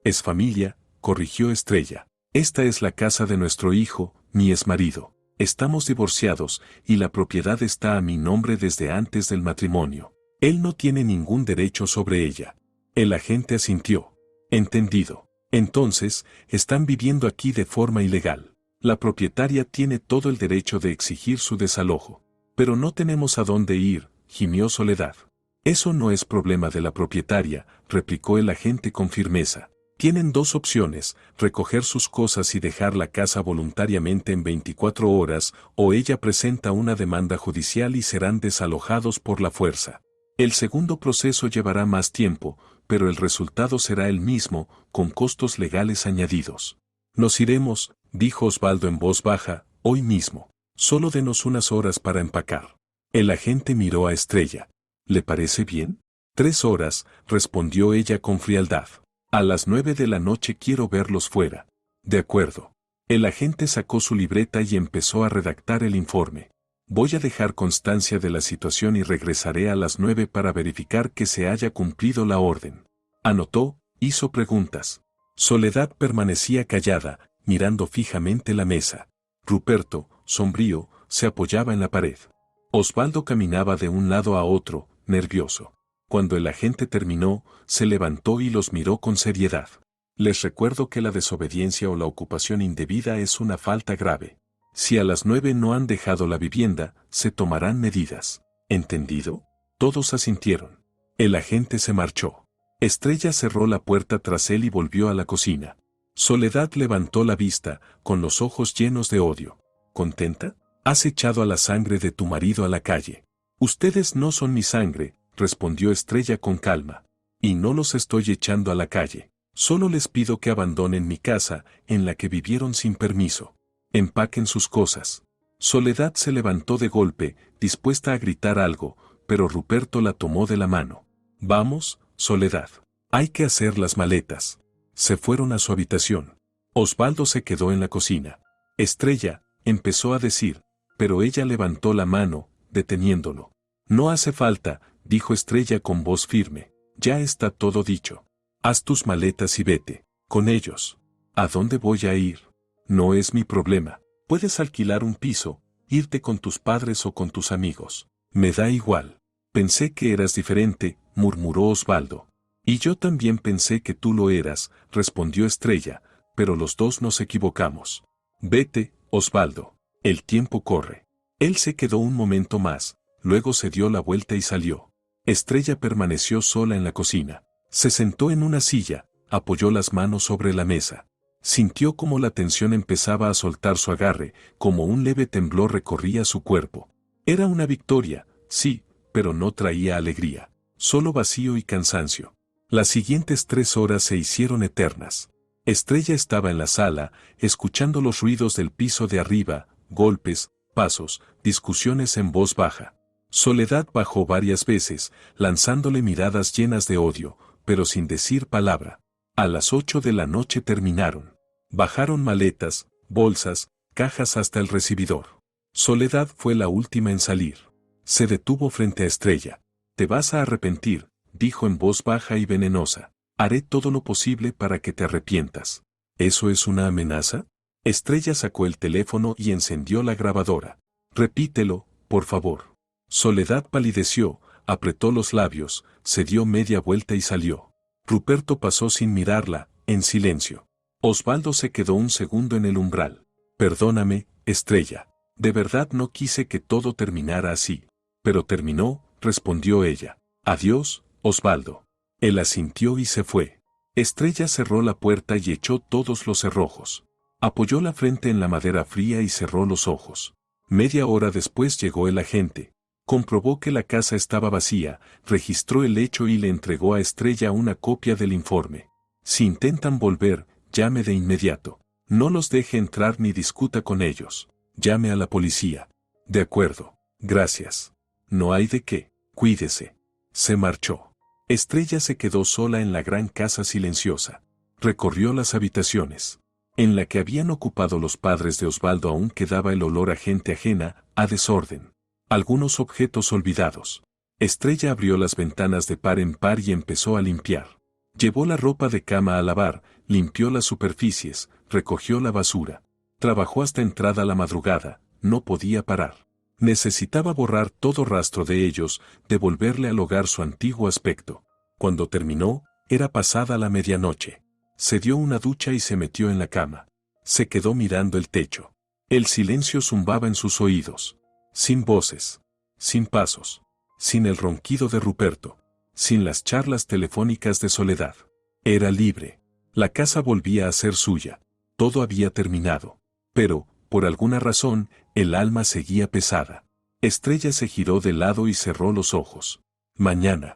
Es familia, corrigió Estrella. Esta es la casa de nuestro hijo, mi exmarido. Estamos divorciados, y la propiedad está a mi nombre desde antes del matrimonio. Él no tiene ningún derecho sobre ella. El agente asintió. Entendido. Entonces, están viviendo aquí de forma ilegal. La propietaria tiene todo el derecho de exigir su desalojo. Pero no tenemos a dónde ir, gimió Soledad. Eso no es problema de la propietaria, replicó el agente con firmeza. Tienen dos opciones, recoger sus cosas y dejar la casa voluntariamente en 24 horas, o ella presenta una demanda judicial y serán desalojados por la fuerza. El segundo proceso llevará más tiempo, pero el resultado será el mismo, con costos legales añadidos. Nos iremos, dijo Osvaldo en voz baja, hoy mismo. Solo denos unas horas para empacar. El agente miró a Estrella. ¿Le parece bien? 3 horas, respondió ella con frialdad. A las 9 de la noche quiero verlos fuera. De acuerdo. El agente sacó su libreta y empezó a redactar el informe. Voy a dejar constancia de la situación y regresaré a las 9 para verificar que se haya cumplido la orden. Anotó, hizo preguntas. Soledad permanecía callada, mirando fijamente la mesa. Ruperto, sombrío, se apoyaba en la pared. Osvaldo caminaba de un lado a otro, nervioso. Cuando el agente terminó, se levantó y los miró con seriedad. Les recuerdo que la desobediencia o la ocupación indebida es una falta grave. Si a las 9 no han dejado la vivienda, se tomarán medidas. ¿Entendido? Todos asintieron. El agente se marchó. Estrella cerró la puerta tras él y volvió a la cocina. Soledad levantó la vista, con los ojos llenos de odio. ¿Contenta? Has echado a la sangre de tu marido a la calle. Ustedes no son mi sangre, respondió Estrella con calma. Y no los estoy echando a la calle. Solo les pido que abandonen mi casa, en la que vivieron sin permiso. Empaquen sus cosas. Soledad se levantó de golpe, dispuesta a gritar algo, pero Ruperto la tomó de la mano. Vamos, Soledad. Hay que hacer las maletas. Se fueron a su habitación. Osvaldo se quedó en la cocina. Estrella, empezó a decir, pero ella levantó la mano, deteniéndolo. No hace falta, dijo Estrella con voz firme. Ya está todo dicho. Haz tus maletas y vete. Con ellos. ¿A dónde voy a ir? No es mi problema. Puedes alquilar un piso, irte con tus padres o con tus amigos. Me da igual. Pensé que eras diferente, murmuró Osvaldo. Y yo también pensé que tú lo eras, respondió Estrella, pero los dos nos equivocamos. Vete, Osvaldo. El tiempo corre. Él se quedó un momento más, luego se dio la vuelta y salió. Estrella permaneció sola en la cocina. Se sentó en una silla, apoyó las manos sobre la mesa. Sintió como la tensión empezaba a soltar su agarre, como un leve temblor recorría su cuerpo. Era una victoria, sí, pero no traía alegría, solo vacío y cansancio. Las siguientes 3 horas se hicieron eternas. Estrella estaba en la sala, escuchando los ruidos del piso de arriba, golpes, pasos, discusiones en voz baja. Soledad bajó varias veces, lanzándole miradas llenas de odio, pero sin decir palabra. A las 8 de la noche terminaron. Bajaron maletas, bolsas, cajas hasta el recibidor. Soledad fue la última en salir. Se detuvo frente a Estrella. Te vas a arrepentir, dijo en voz baja y venenosa. Haré todo lo posible para que te arrepientas. ¿Eso es una amenaza? Estrella sacó el teléfono y encendió la grabadora. Repítelo, por favor. Soledad palideció, apretó los labios, se dio media vuelta y salió. Ruperto pasó sin mirarla, en silencio. Osvaldo se quedó un segundo en el umbral. Perdóname, Estrella. De verdad no quise que todo terminara así. Pero terminó, respondió ella. Adiós, Osvaldo. Él asintió y se fue. Estrella cerró la puerta y echó todos los cerrojos. Apoyó la frente en la madera fría y cerró los ojos. Media hora después llegó el agente. Comprobó que la casa estaba vacía, registró el hecho y le entregó a Estrella una copia del informe. Si intentan volver, llame de inmediato. No los deje entrar ni discuta con ellos. Llame a la policía. De acuerdo. Gracias. No hay de qué. Cuídese. Se marchó. Estrella se quedó sola en la gran casa silenciosa. Recorrió las habitaciones. En la que habían ocupado los padres de Osvaldo aún quedaba el olor a gente ajena, a desorden. Algunos objetos olvidados. Estrella abrió las ventanas de par en par y empezó a limpiar. Llevó la ropa de cama a lavar, limpió las superficies, recogió la basura. Trabajó hasta entrada la madrugada, no podía parar. Necesitaba borrar todo rastro de ellos, devolverle al hogar su antiguo aspecto. Cuando terminó, era pasada la medianoche. Se dio una ducha y se metió en la cama. Se quedó mirando el techo. El silencio zumbaba en sus oídos. Sin voces, sin pasos, sin el ronquido de Ruperto, sin las charlas telefónicas de Soledad. Era libre. La casa volvía a ser suya. Todo había terminado. Pero, por alguna razón, el alma seguía pesada. Estrella se giró de lado y cerró los ojos. Mañana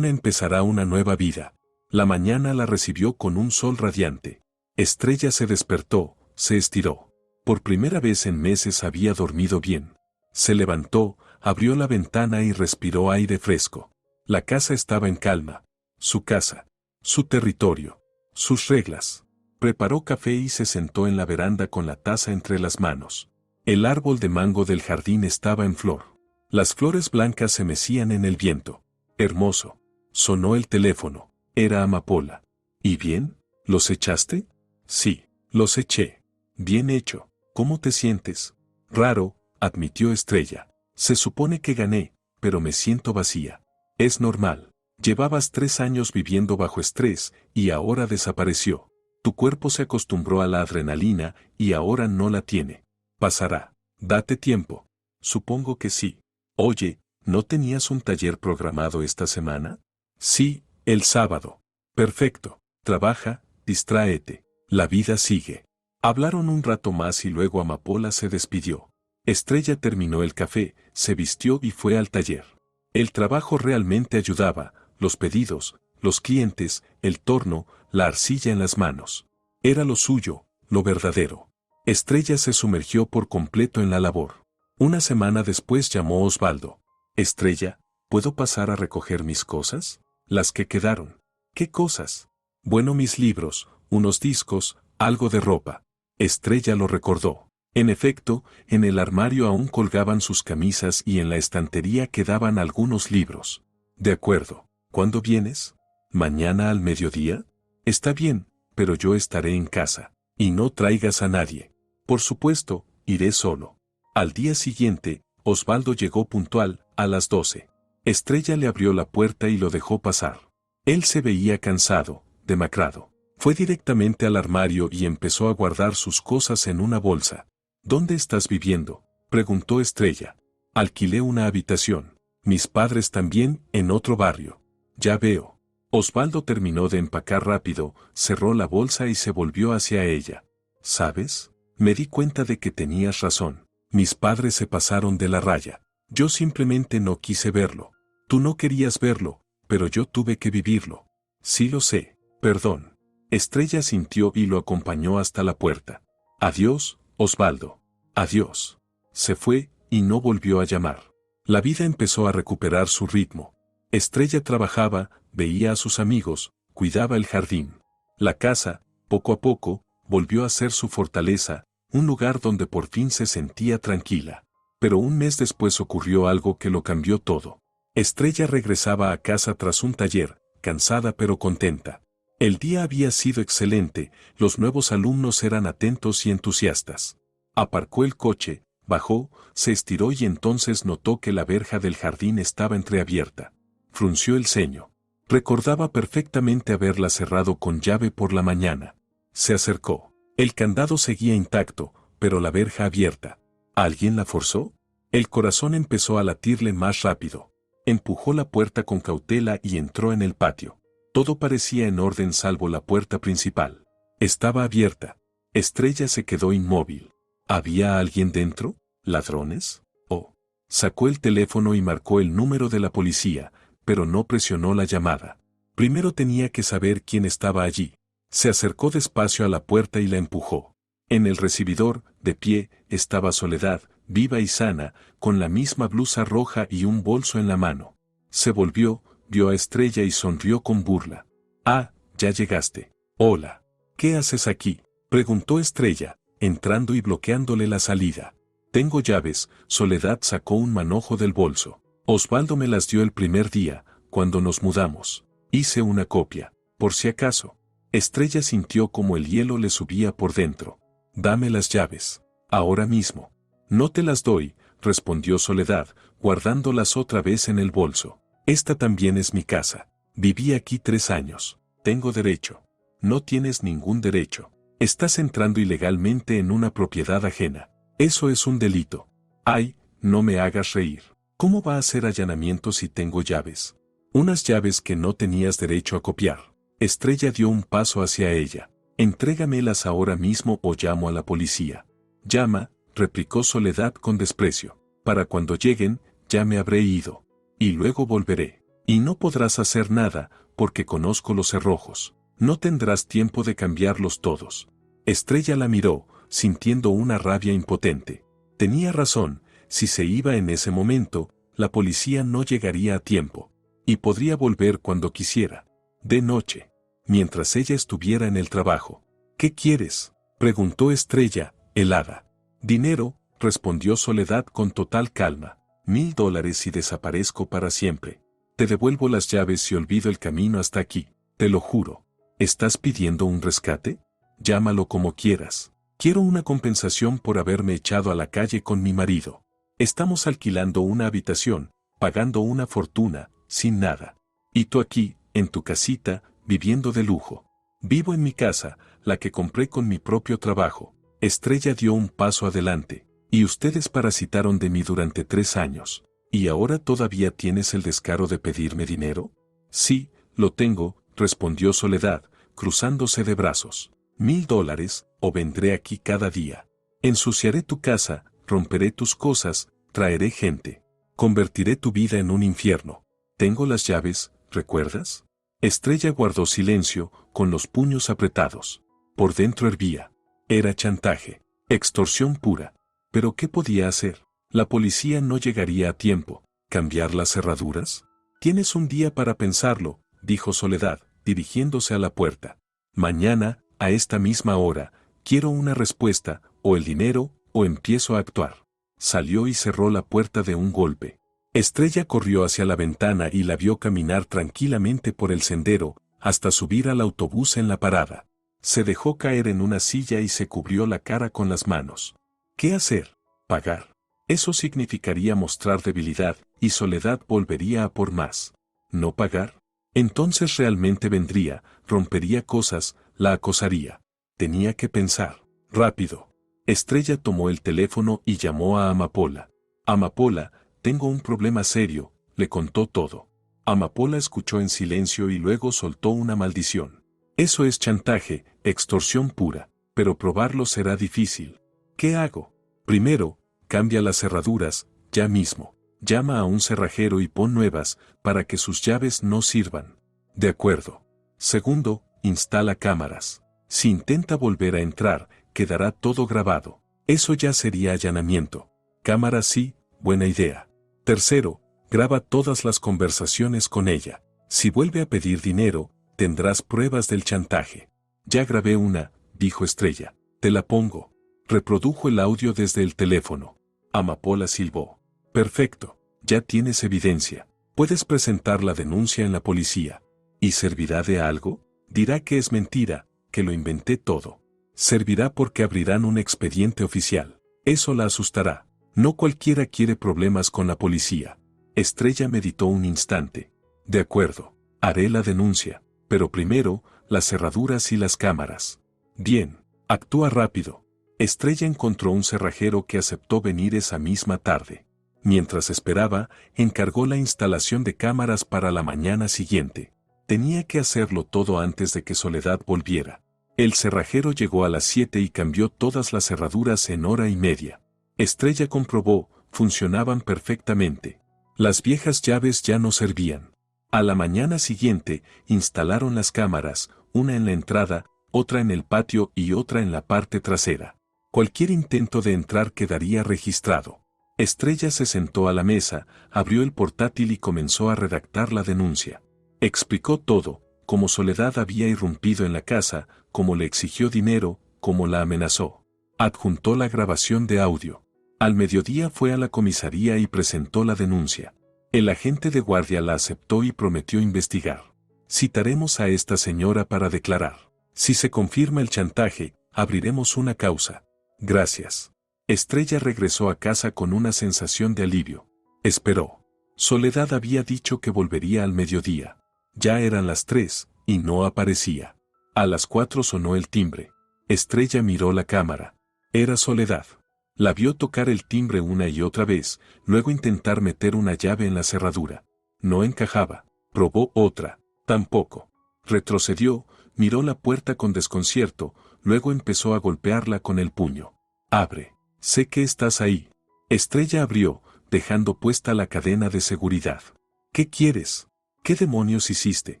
empezará una nueva vida. La mañana la recibió con un sol radiante. Estrella se despertó, se estiró. Por primera vez en meses había dormido bien. Se levantó, abrió la ventana y respiró aire fresco. La casa estaba en calma. Su casa, su territorio, sus reglas. Preparó café y se sentó en la veranda con la taza entre las manos. El árbol de mango del jardín estaba en flor. Las flores blancas se mecían en el viento. Hermoso. Sonó el teléfono. Era Amapola. ¿Y bien? ¿Los echaste? Sí, los eché. Bien hecho. ¿Cómo te sientes? Raro, admitió Estrella. Se supone que gané, pero me siento vacía. Es normal. Llevabas 3 años viviendo bajo estrés y ahora desapareció. Tu cuerpo se acostumbró a la adrenalina y ahora no la tiene. Pasará. Date tiempo. Supongo que sí. Oye, ¿no tenías un taller programado esta semana? Sí, el sábado. Perfecto. Trabaja, distráete. La vida sigue. Hablaron un rato más y luego Amapola se despidió. Estrella terminó el café, se vistió y fue al taller. El trabajo realmente ayudaba, los pedidos, los clientes, el torno, la arcilla en las manos. Era lo suyo, lo verdadero. Estrella se sumergió por completo en la labor. Una semana después llamó Osvaldo. Estrella, ¿puedo pasar a recoger mis cosas? Las que quedaron. ¿Qué cosas? Bueno, mis libros, unos discos, algo de ropa. Estrella lo recordó. En efecto, en el armario aún colgaban sus camisas y en la estantería quedaban algunos libros. De acuerdo. ¿Cuándo vienes? ¿Mañana al mediodía? Está bien, pero yo estaré en casa. Y no traigas a nadie. Por supuesto, iré solo. Al día siguiente, Osvaldo llegó puntual, a las 12. Estrella le abrió la puerta y lo dejó pasar. Él se veía cansado, demacrado. Fue directamente al armario y empezó a guardar sus cosas en una bolsa. ¿Dónde estás viviendo?, preguntó Estrella. Alquilé una habitación. Mis padres también, en otro barrio. Ya veo. Osvaldo terminó de empacar rápido, cerró la bolsa y se volvió hacia ella. ¿Sabes? Me di cuenta de que tenías razón. Mis padres se pasaron de la raya. Yo simplemente no quise verlo. Tú no querías verlo, pero yo tuve que vivirlo. Sí lo sé. Perdón. Estrella sintió y lo acompañó hasta la puerta. Adiós, Osvaldo. Adiós. Se fue, y no volvió a llamar. La vida empezó a recuperar su ritmo. Estrella trabajaba, veía a sus amigos, cuidaba el jardín. La casa, poco a poco, volvió a ser su fortaleza, un lugar donde por fin se sentía tranquila. Pero un mes después ocurrió algo que lo cambió todo. Estrella regresaba a casa tras un taller, cansada pero contenta. El día había sido excelente, los nuevos alumnos eran atentos y entusiastas. Aparcó el coche, bajó, se estiró y entonces notó que la verja del jardín estaba entreabierta. Frunció el ceño. Recordaba perfectamente haberla cerrado con llave por la mañana. Se acercó. El candado seguía intacto, pero la verja abierta. ¿Alguien la forzó? El corazón empezó a latirle más rápido. Empujó la puerta con cautela y entró en el patio. Todo parecía en orden salvo la puerta principal. Estaba abierta. Estrella se quedó inmóvil. ¿Había alguien dentro? ¿Ladrones? Oh. Sacó el teléfono y marcó el número de la policía, pero no presionó la llamada. Primero tenía que saber quién estaba allí. Se acercó despacio a la puerta y la empujó. En el recibidor, de pie, estaba Soledad, viva y sana, con la misma blusa roja y un bolso en la mano. Se volvió, vio a Estrella y sonrió con burla. «Ah, ya llegaste. Hola. ¿Qué haces aquí?», preguntó Estrella, entrando y bloqueándole la salida. «Tengo llaves», Soledad sacó un manojo del bolso. «Osvaldo me las dio el primer día, cuando nos mudamos. Hice una copia, por si acaso». Estrella sintió como el hielo le subía por dentro. «Dame las llaves. Ahora mismo». «No te las doy», respondió Soledad, guardándolas otra vez en el bolso. «Esta también es mi casa. Viví aquí 3 años. Tengo derecho». «No tienes ningún derecho. Estás entrando ilegalmente en una propiedad ajena. Eso es un delito». «Ay, no me hagas reír. ¿Cómo va a hacer allanamiento si tengo llaves? Unas llaves que no tenías derecho a copiar». Estrella dio un paso hacia ella. «Entrégamelas ahora mismo o llamo a la policía». «Llama», replicó Soledad con desprecio. «Para cuando lleguen, ya me habré ido. Y luego volveré. Y no podrás hacer nada, porque conozco los cerrojos. No tendrás tiempo de cambiarlos todos». Estrella la miró, sintiendo una rabia impotente. Tenía razón, si se iba en ese momento, la policía no llegaría a tiempo. Y podría volver cuando quisiera. De noche. Mientras ella estuviera en el trabajo. «¿Qué quieres?», preguntó Estrella, helada. «Dinero», respondió Soledad con total calma. $1000 y desaparezco para siempre. Te devuelvo las llaves y olvido el camino hasta aquí, te lo juro». «¿Estás pidiendo un rescate? Llámalo como quieras. Quiero una compensación por haberme echado a la calle con mi marido. Estamos alquilando una habitación, pagando una fortuna, sin nada. Y tú aquí, en tu casita, viviendo de lujo. Vivo en mi casa, la que compré con mi propio trabajo. Estrella dio un paso adelante. Y ustedes parasitaron de mí durante 3 años. ¿Y ahora todavía tienes el descaro de pedirme dinero? Sí, lo tengo, respondió Soledad, cruzándose de brazos. $1000, o vendré aquí cada día. Ensuciaré tu casa, romperé tus cosas, traeré gente. Convertiré tu vida en un infierno. Tengo las llaves, ¿recuerdas? Estrella guardó silencio, con los puños apretados. Por dentro hervía. Era chantaje, extorsión pura. ¿Pero qué podía hacer? La policía no llegaría a tiempo. ¿Cambiar las cerraduras? Tienes un día para pensarlo, dijo Soledad, dirigiéndose a la puerta. Mañana, a esta misma hora, quiero una respuesta, o el dinero, o empiezo a actuar. Salió y cerró la puerta de un golpe. Estrella corrió hacia la ventana y la vio caminar tranquilamente por el sendero, hasta subir al autobús en la parada. Se dejó caer en una silla y se cubrió la cara con las manos. ¿Qué hacer? Pagar. Eso significaría mostrar debilidad, y Soledad volvería a por más. ¿No pagar? Entonces realmente vendría, rompería cosas, la acosaría. Tenía que pensar. Rápido. Estrella tomó el teléfono y llamó a Amapola. Amapola, tengo un problema serio, le contó todo. Amapola escuchó en silencio y luego soltó una maldición. Eso es chantaje, extorsión pura, pero probarlo será difícil. ¿Qué hago? Primero, cambia las cerraduras, ya mismo. Llama a un cerrajero y pon nuevas, para que sus llaves no sirvan. De acuerdo. Segundo, instala cámaras. Si intenta volver a entrar, quedará todo grabado. Eso ya sería allanamiento. Cámaras sí, buena idea. Tercero, graba todas las conversaciones con ella. Si vuelve a pedir dinero, tendrás pruebas del chantaje. Ya grabé una, dijo Estrella. Te la pongo. Reprodujo el audio desde el teléfono. Amapola silbó. Perfecto, ya tienes evidencia. Puedes presentar la denuncia en la policía. ¿Y servirá de algo? Dirá que es mentira, que lo inventé todo. Servirá porque abrirán un expediente oficial. Eso la asustará. No cualquiera quiere problemas con la policía. Estrella meditó un instante. De acuerdo, haré la denuncia, pero primero, las cerraduras y las cámaras. Bien, actúa rápido. Estrella encontró un cerrajero que aceptó venir esa misma tarde. Mientras esperaba, encargó la instalación de cámaras para la mañana siguiente. Tenía que hacerlo todo antes de que Soledad volviera. El cerrajero llegó a las 7 y cambió todas las cerraduras en hora y media. Estrella comprobó, funcionaban perfectamente. Las viejas llaves ya no servían. A la mañana siguiente, instalaron las cámaras, una en la entrada, otra en el patio y otra en la parte trasera. Cualquier intento de entrar quedaría registrado. Estrella se sentó a la mesa, abrió el portátil y comenzó a redactar la denuncia. Explicó todo, cómo Soledad había irrumpido en la casa, cómo le exigió dinero, cómo la amenazó. Adjuntó la grabación de audio. Al mediodía fue a la comisaría y presentó la denuncia. El agente de guardia la aceptó y prometió investigar. Citaremos a esta señora para declarar. Si se confirma el chantaje, abriremos una causa. Gracias. Estrella regresó a casa con una sensación de alivio. Esperó. Soledad había dicho que volvería al mediodía. Ya eran las 3, y no aparecía. A las 4 sonó el timbre. Estrella miró la cámara. Era Soledad. La vio tocar el timbre una y otra vez, luego intentar meter una llave en la cerradura. No encajaba. Probó otra. Tampoco. Retrocedió, miró la puerta con desconcierto, luego empezó a golpearla con el puño. Abre. Sé que estás ahí. Estrella abrió, dejando puesta la cadena de seguridad. ¿Qué quieres? ¿Qué demonios hiciste?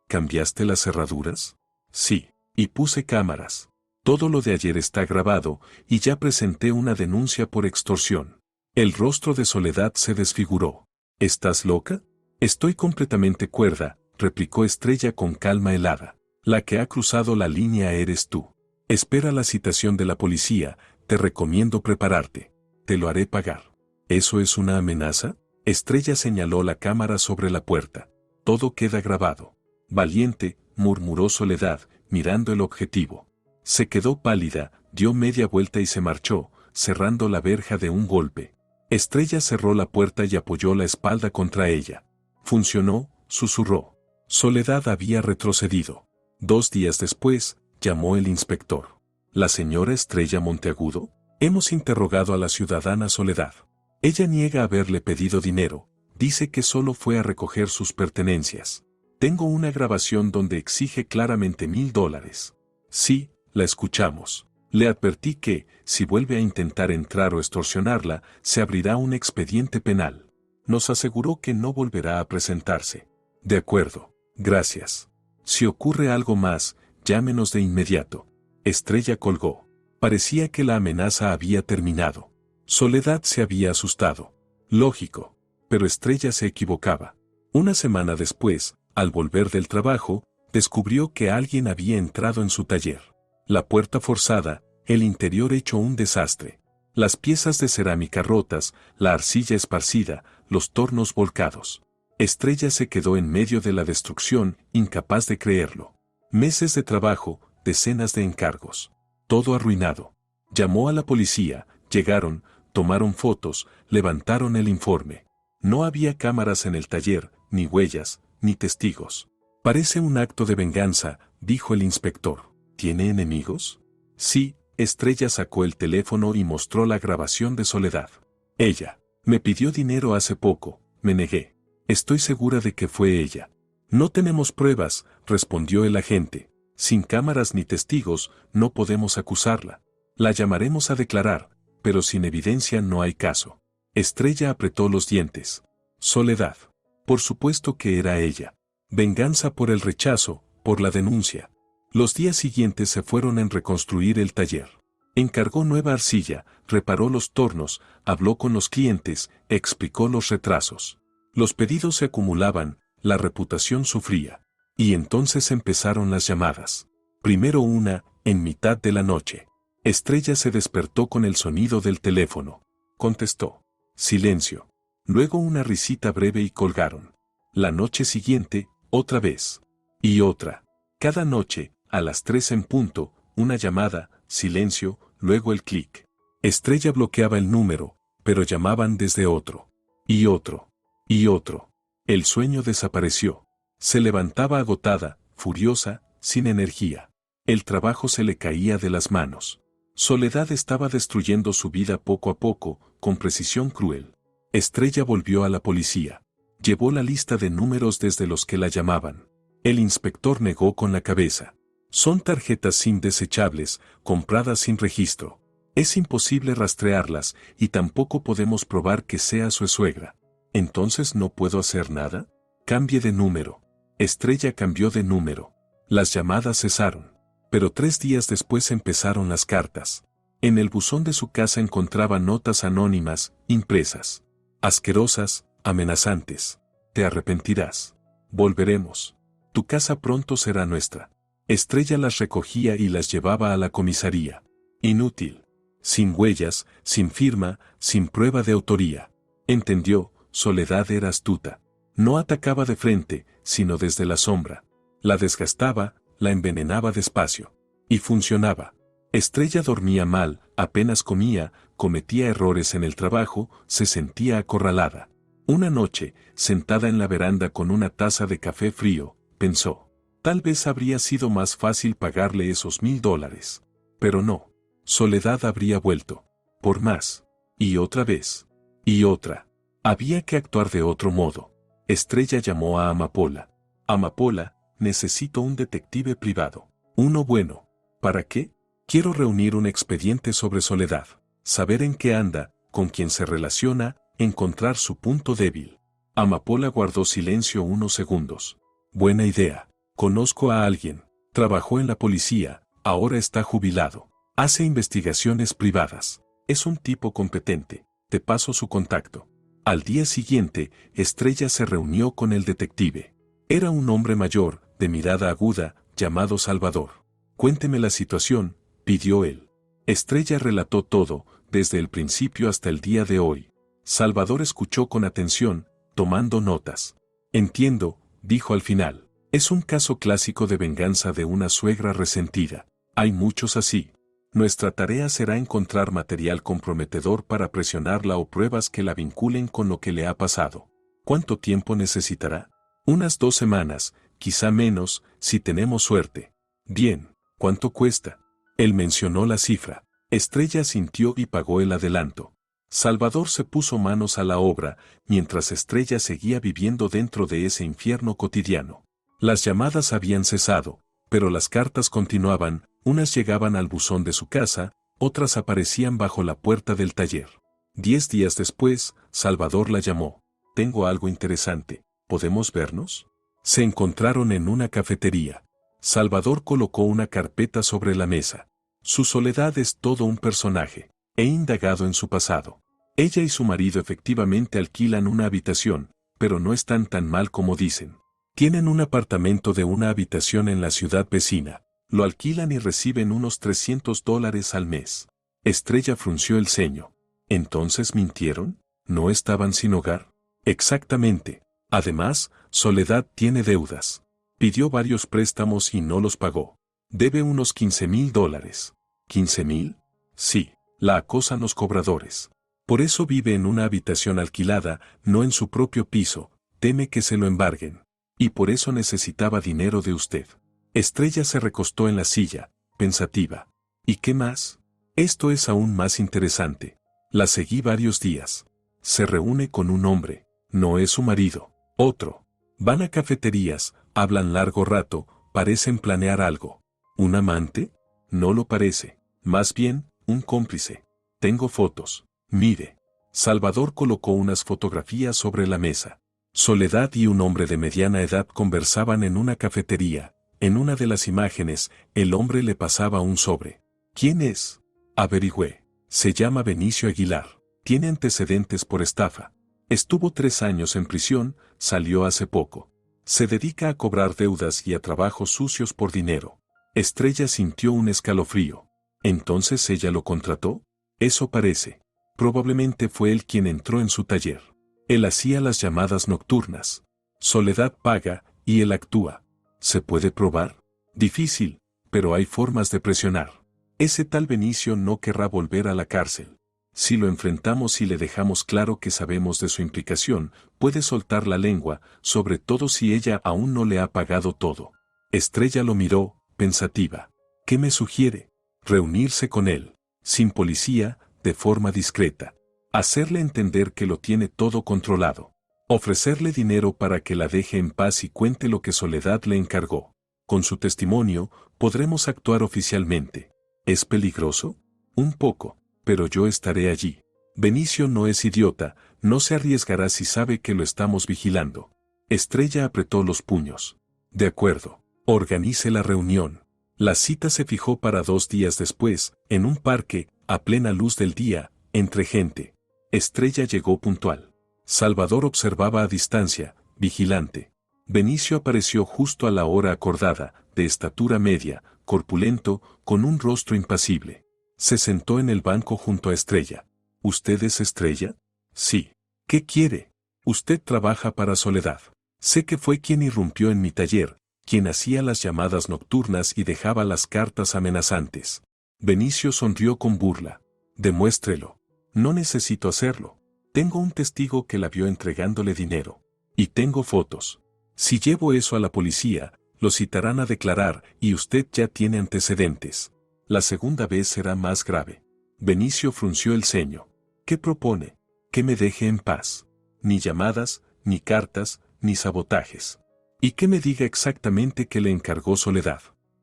¿Cambiaste las cerraduras? Sí, y puse cámaras. Todo lo de ayer está grabado, y ya presenté una denuncia por extorsión. El rostro de Soledad se desfiguró. ¿Estás loca? Estoy completamente cuerda, replicó Estrella con calma helada. La que ha cruzado la línea eres tú. Espera la citación de la policía, te recomiendo prepararte. Te lo haré pagar. ¿Eso es una amenaza? Estrella señaló la cámara sobre la puerta. Todo queda grabado. Valiente, murmuró Soledad, mirando el objetivo. Se quedó pálida, dio media vuelta y se marchó, cerrando la verja de un golpe. Estrella cerró la puerta y apoyó la espalda contra ella. Funcionó, susurró. Soledad había retrocedido. 2 días después, llamó el inspector. ¿La señora Estrella Monteagudo? Hemos interrogado a la ciudadana Soledad. Ella niega haberle pedido dinero, dice que solo fue a recoger sus pertenencias. Tengo una grabación donde exige claramente $1000. Sí, la escuchamos. Le advertí que, si vuelve a intentar entrar o extorsionarla, se abrirá un expediente penal. Nos aseguró que no volverá a presentarse. De acuerdo, gracias. Si ocurre algo más, llámenos de inmediato. Estrella colgó. Parecía que la amenaza había terminado. Soledad se había asustado. Lógico. Pero Estrella se equivocaba. Una semana después, al volver del trabajo, descubrió que alguien había entrado en su taller. La puerta forzada, el interior hecho un desastre. Las piezas de cerámica rotas, la arcilla esparcida, los tornos volcados. Estrella se quedó en medio de la destrucción, incapaz de creerlo. Meses de trabajo, decenas de encargos. Todo arruinado. Llamó a la policía, llegaron, tomaron fotos, levantaron el informe. No había cámaras en el taller, ni huellas, ni testigos. Parece un acto de venganza, dijo el inspector. ¿Tiene enemigos? Sí, Estrella sacó el teléfono y mostró la grabación de Soledad. Ella. Me pidió dinero hace poco, me negué. Estoy segura de que fue ella. No tenemos pruebas, respondió el agente. Sin cámaras ni testigos, no podemos acusarla. La llamaremos a declarar, pero sin evidencia no hay caso. Estrella apretó los dientes. Soledad. Por supuesto que era ella. Venganza por el rechazo, por la denuncia. Los días siguientes se fueron en reconstruir el taller. Encargó nueva arcilla, reparó los tornos, habló con los clientes, explicó los retrasos. Los pedidos se acumulaban, la reputación sufría. Y entonces empezaron las llamadas. Primero una, en mitad de la noche. Estrella se despertó con el sonido del teléfono. Contestó. Silencio. Luego una risita breve y colgaron. La noche siguiente, otra vez. Y otra. Cada noche, a las 3 en punto, una llamada, silencio, luego el clic. Estrella bloqueaba el número, pero llamaban desde otro. Y otro. Y otro. El sueño desapareció. Se levantaba agotada, furiosa, sin energía. El trabajo se le caía de las manos. Soledad estaba destruyendo su vida poco a poco, con precisión cruel. Estrella volvió a la policía. Llevó la lista de números desde los que la llamaban. El inspector negó con la cabeza. Son tarjetas SIM desechables, compradas sin registro. Es imposible rastrearlas y tampoco podemos probar que sea su suegra. ¿Entonces no puedo hacer nada? Cambie de número. Estrella cambió de número. Las llamadas cesaron. Pero 3 días después empezaron las cartas. En el buzón de su casa encontraba notas anónimas, impresas. Asquerosas, amenazantes. Te arrepentirás. Volveremos. Tu casa pronto será nuestra. Estrella las recogía y las llevaba a la comisaría. Inútil. Sin huellas, sin firma, sin prueba de autoría. Entendió, Soledad era astuta. No atacaba de frente, sino desde la sombra. La desgastaba, la envenenaba despacio. Y funcionaba. Estrella dormía mal, apenas comía, cometía errores en el trabajo, se sentía acorralada. Una noche, sentada en la veranda con una taza de café frío, pensó. Tal vez habría sido más fácil pagarle esos $1000. Pero no. Soledad habría vuelto. Por más. Y otra vez. Y otra. Había que actuar de otro modo. Estrella llamó a Amapola. Amapola, necesito un detective privado. Uno bueno. ¿Para qué? Quiero reunir un expediente sobre Soledad. Saber en qué anda, con quién se relaciona, encontrar su punto débil. Amapola guardó silencio unos segundos. Buena idea. Conozco a alguien. Trabajó en la policía, ahora está jubilado. Hace investigaciones privadas. Es un tipo competente. Te paso su contacto. Al día siguiente, Estrella se reunió con el detective. Era un hombre mayor, de mirada aguda, llamado Salvador. Cuénteme la situación, pidió él. Estrella relató todo, desde el principio hasta el día de hoy. Salvador escuchó con atención, tomando notas. Entiendo, dijo al final. Es un caso clásico de venganza de una suegra resentida. Hay muchos así. Nuestra tarea será encontrar material comprometedor para presionarla o pruebas que la vinculen con lo que le ha pasado. ¿Cuánto tiempo necesitará? Unas 2 semanas, quizá menos, si tenemos suerte. Bien, ¿cuánto cuesta? Él mencionó la cifra. Estrella asintió y pagó el adelanto. Salvador se puso manos a la obra, mientras Estrella seguía viviendo dentro de ese infierno cotidiano. Las llamadas habían cesado, pero las cartas continuaban, unas llegaban al buzón de su casa, otras aparecían bajo la puerta del taller. 10 días después, Salvador la llamó. Tengo algo interesante, ¿podemos vernos? Se encontraron en una cafetería. Salvador colocó una carpeta sobre la mesa. Su Soledad es todo un personaje. He indagado en su pasado. Ella y su marido efectivamente alquilan una habitación, pero no están tan mal como dicen. Tienen un apartamento de una habitación en la ciudad vecina. Lo alquilan y reciben unos $300 al mes. Estrella frunció el ceño. ¿Entonces mintieron? ¿No estaban sin hogar? Exactamente. Además, Soledad tiene deudas. Pidió varios préstamos y no los pagó. Debe unos $15,000. ¿15,000? Sí, la acosan los cobradores. Por eso vive en una habitación alquilada, no en su propio piso, teme que se lo embarguen. Y por eso necesitaba dinero de usted. Estrella se recostó en la silla, pensativa. ¿Y qué más? Esto es aún más interesante. La seguí varios días. Se reúne con un hombre, no es su marido, otro. Van a cafeterías, hablan largo rato, parecen planear algo. ¿Un amante? No lo parece. Más bien, un cómplice. Tengo fotos. Mire. Salvador colocó unas fotografías sobre la mesa. Soledad y un hombre de mediana edad conversaban en una cafetería. En una de las imágenes, el hombre le pasaba un sobre. ¿Quién es? Averigüé. Se llama Benicio Aguilar. Tiene antecedentes por estafa. Estuvo 3 años en prisión, salió hace poco. Se dedica a cobrar deudas y a trabajos sucios por dinero. Estrella sintió un escalofrío. ¿Entonces ella lo contrató? Eso parece. Probablemente fue él quien entró en su taller. Él hacía las llamadas nocturnas. Soledad paga, y él actúa. ¿Se puede probar? Difícil, pero hay formas de presionar. Ese tal Benicio no querrá volver a la cárcel. Si lo enfrentamos y le dejamos claro que sabemos de su implicación, puede soltar la lengua, sobre todo si ella aún no le ha pagado todo. Estrella lo miró, pensativa. ¿Qué me sugiere? Reunirse con él, sin policía, de forma discreta. Hacerle entender que lo tiene todo controlado. Ofrecerle dinero para que la deje en paz y cuente lo que Soledad le encargó. Con su testimonio, podremos actuar oficialmente. ¿Es peligroso? Un poco, pero yo estaré allí. Benicio no es idiota, no se arriesgará si sabe que lo estamos vigilando. Estrella apretó los puños. De acuerdo, organice la reunión. La cita se fijó para 2 días después, en un parque, a plena luz del día, entre gente. Estrella llegó puntual. Salvador observaba a distancia, vigilante. Benicio apareció justo a la hora acordada, de estatura media, corpulento, con un rostro impasible. Se sentó en el banco junto a Estrella. ¿Usted es Estrella? Sí. ¿Qué quiere? Usted trabaja para Soledad. Sé que fue quien irrumpió en mi taller, quien hacía las llamadas nocturnas y dejaba las cartas amenazantes. Benicio sonrió con burla. Demuéstrelo. No necesito hacerlo. Tengo un testigo que la vio entregándole dinero. Y tengo fotos. Si llevo eso a la policía, lo citarán a declarar y usted ya tiene antecedentes. La segunda vez será más grave. Benicio frunció el ceño. ¿Qué propone? Que me deje en paz. Ni llamadas, ni cartas, ni sabotajes. Y que me diga exactamente qué le encargó Soledad.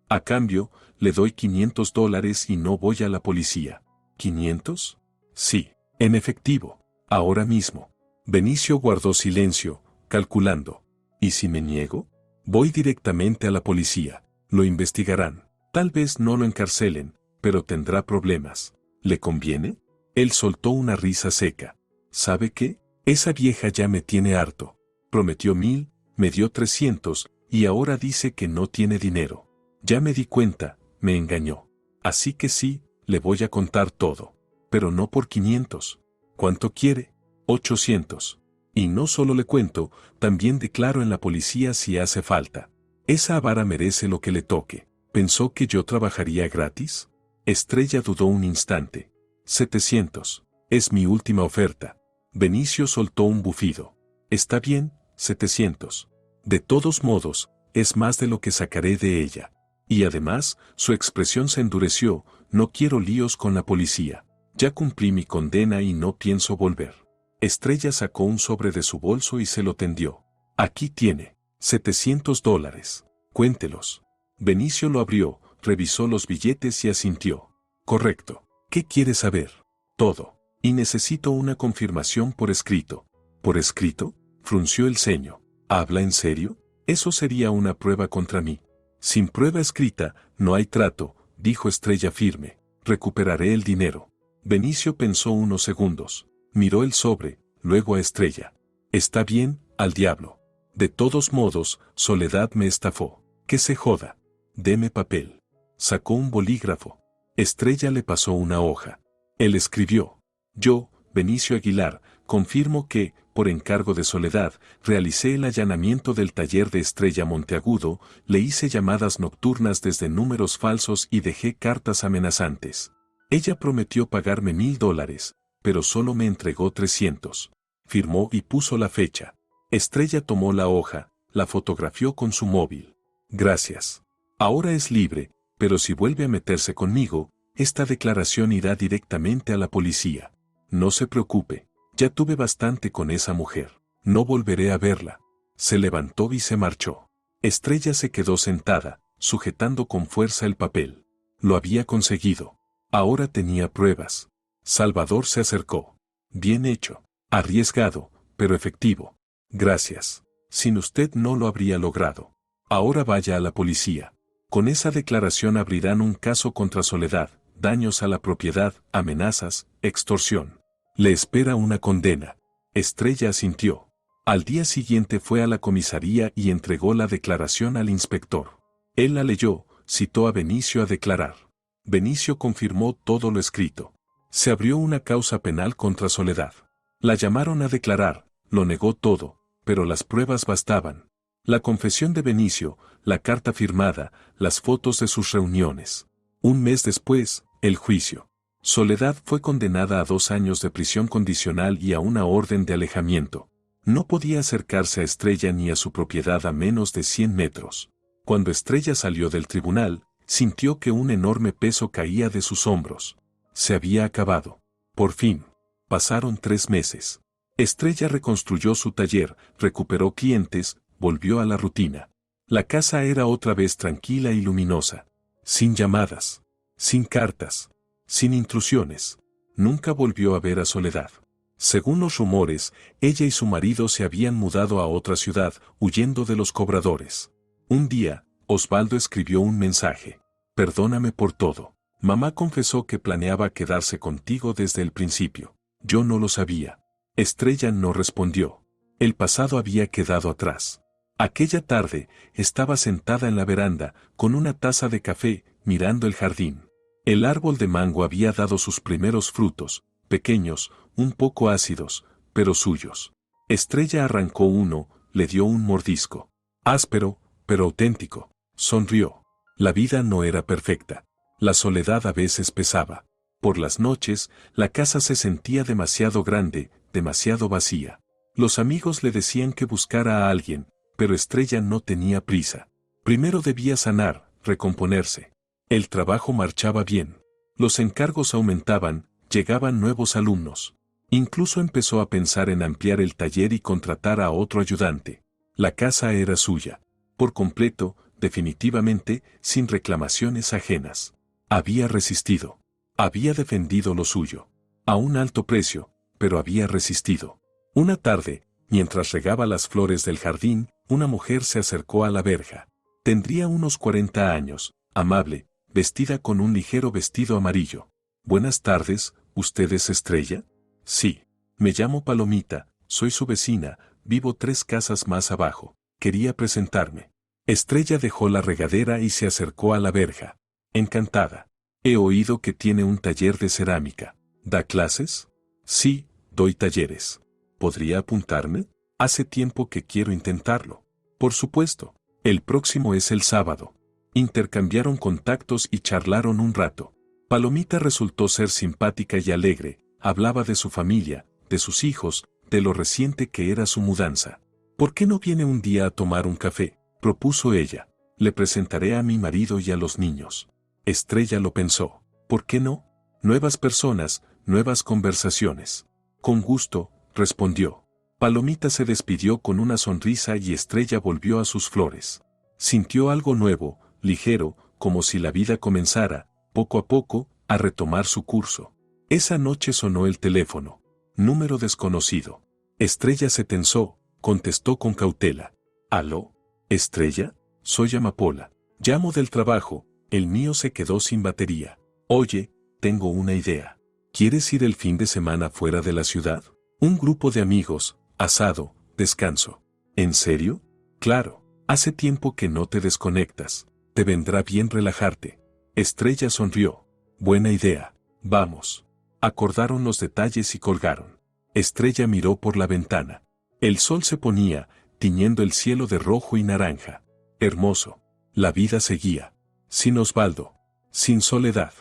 A cambio, le doy $500 y no voy a la policía. ¿500? Sí, en efectivo, ahora mismo. Benicio guardó silencio, calculando. ¿Y si me niego? Voy directamente a la policía. Lo investigarán. Tal vez no lo encarcelen, pero tendrá problemas. ¿Le conviene? Él soltó una risa seca. ¿Sabe qué? Esa vieja ya me tiene harto. Prometió 1,000, me dio 300, y ahora dice que no tiene dinero. Ya me di cuenta, me engañó. Así que sí, le voy a contar todo. Pero no por 500. ¿Cuánto quiere? 800. Y no solo le cuento, también declaro en la policía si hace falta. Esa avara merece lo que le toque. ¿Pensó que yo trabajaría gratis? Estrella dudó un instante. 700. Es mi última oferta. Benicio soltó un bufido. Está bien, 700. De todos modos, es más de lo que sacaré de ella. Y además, su expresión se endureció, no quiero líos con la policía. Ya cumplí mi condena y no pienso volver. Estrella sacó un sobre de su bolso y se lo tendió. Aquí tiene, $700. Cuéntelos. Benicio lo abrió, revisó los billetes y asintió. Correcto. ¿Qué quiere saber? Todo. Y necesito una confirmación por escrito. ¿Por escrito? Frunció el ceño. ¿Habla en serio? Eso sería una prueba contra mí. Sin prueba escrita, no hay trato, dijo Estrella firme. Recuperaré el dinero. Benicio pensó unos segundos. Miró el sobre, luego a Estrella. Está bien, al diablo. De todos modos, Soledad me estafó. Que se joda. Deme papel. Sacó un bolígrafo. Estrella le pasó una hoja. Él escribió. Yo, Benicio Aguilar, confirmo que, por encargo de Soledad, realicé el allanamiento del taller de Estrella Monteagudo, le hice llamadas nocturnas desde números falsos y dejé cartas amenazantes. Ella prometió pagarme $1000, pero solo me entregó 300. Firmó y puso la fecha. Estrella tomó la hoja, la fotografió con su móvil. Gracias. Ahora es libre, pero si vuelve a meterse conmigo, esta declaración irá directamente a la policía. No se preocupe, ya tuve bastante con esa mujer. No volveré a verla. Se levantó y se marchó. Estrella se quedó sentada, sujetando con fuerza el papel. Lo había conseguido. Ahora tenía pruebas. Salvador se acercó. Bien hecho. Arriesgado, pero efectivo. Gracias. Sin usted no lo habría logrado. Ahora vaya a la policía. Con esa declaración abrirán un caso contra Soledad, daños a la propiedad, amenazas, extorsión. Le espera una condena. Estrella asintió. Al día siguiente fue a la comisaría y entregó la declaración al inspector. Él la leyó, citó a Benicio a declarar. Benicio confirmó todo lo escrito. Se abrió una causa penal contra Soledad. La llamaron a declarar, lo negó todo, pero las pruebas bastaban. La confesión de Benicio, la carta firmada, las fotos de sus reuniones. Un mes después, el juicio. Soledad fue condenada a 2 años de prisión condicional y a una orden de alejamiento. No podía acercarse a Estrella ni a su propiedad a menos de 100 metros. Cuando Estrella salió del tribunal, sintió que un enorme peso caía de sus hombros. Se había acabado. Por fin. Pasaron 3 meses. Estrella reconstruyó su taller, recuperó clientes, volvió a la rutina. La casa era otra vez tranquila y luminosa. Sin llamadas. Sin cartas. Sin intrusiones. Nunca volvió a ver a Soledad. Según los rumores, ella y su marido se habían mudado a otra ciudad, huyendo de los cobradores. Un día, Osvaldo escribió un mensaje. Perdóname por todo. Mamá confesó que planeaba quedarse contigo desde el principio. Yo no lo sabía. Estrella no respondió. El pasado había quedado atrás. Aquella tarde, estaba sentada en la veranda, con una taza de café, mirando el jardín. El árbol de mango había dado sus primeros frutos, pequeños, un poco ácidos, pero suyos. Estrella arrancó uno, le dio un mordisco. Áspero, pero auténtico. Sonrió. La vida no era perfecta. La soledad a veces pesaba. Por las noches, la casa se sentía demasiado grande, demasiado vacía. Los amigos le decían que buscara a alguien, pero Estrella no tenía prisa. Primero debía sanar, recomponerse. El trabajo marchaba bien. Los encargos aumentaban, llegaban nuevos alumnos. Incluso empezó a pensar en ampliar el taller y contratar a otro ayudante. La casa era suya. Por completo, definitivamente, sin reclamaciones ajenas. Había resistido. Había defendido lo suyo. A un alto precio, pero había resistido. Una tarde, mientras regaba las flores del jardín, una mujer se acercó a la verja. Tendría unos 40 años, amable, vestida con un ligero vestido amarillo. Buenas tardes, ¿usted es Estrella? Sí. Me llamo Palomita, soy su vecina, vivo 3 casas más abajo. Quería presentarme. Estrella dejó la regadera y se acercó a la verja. Encantada. He oído que tiene un taller de cerámica. ¿Da clases? Sí, doy talleres. ¿Podría apuntarme? Hace tiempo que quiero intentarlo. Por supuesto. El próximo es el sábado. Intercambiaron contactos y charlaron un rato. Palomita resultó ser simpática y alegre, hablaba de su familia, de sus hijos, de lo reciente que era su mudanza. ¿Por qué no viene un día a tomar un café?, propuso ella. Le presentaré a mi marido y a los niños. Estrella lo pensó. ¿Por qué no? Nuevas personas, nuevas conversaciones. Con gusto, respondió. Palomita se despidió con una sonrisa y Estrella volvió a sus flores. Sintió algo nuevo, ligero, como si la vida comenzara, poco a poco, a retomar su curso. Esa noche sonó el teléfono. Número desconocido. Estrella se tensó, contestó con cautela. ¿Aló? ¿Estrella? Soy Amapola. Llamo del trabajo, el mío se quedó sin batería. Oye, tengo una idea. ¿Quieres ir el fin de semana fuera de la ciudad? Un grupo de amigos, asado, descanso. ¿En serio? Claro, hace tiempo que no te desconectas. Te vendrá bien relajarte. Estrella sonrió. Buena idea. Vamos. Acordaron los detalles y colgaron. Estrella miró por la ventana. El sol se ponía, tiñendo el cielo de rojo y naranja. Hermoso. La vida seguía. Sin Osvaldo. Sin Soledad.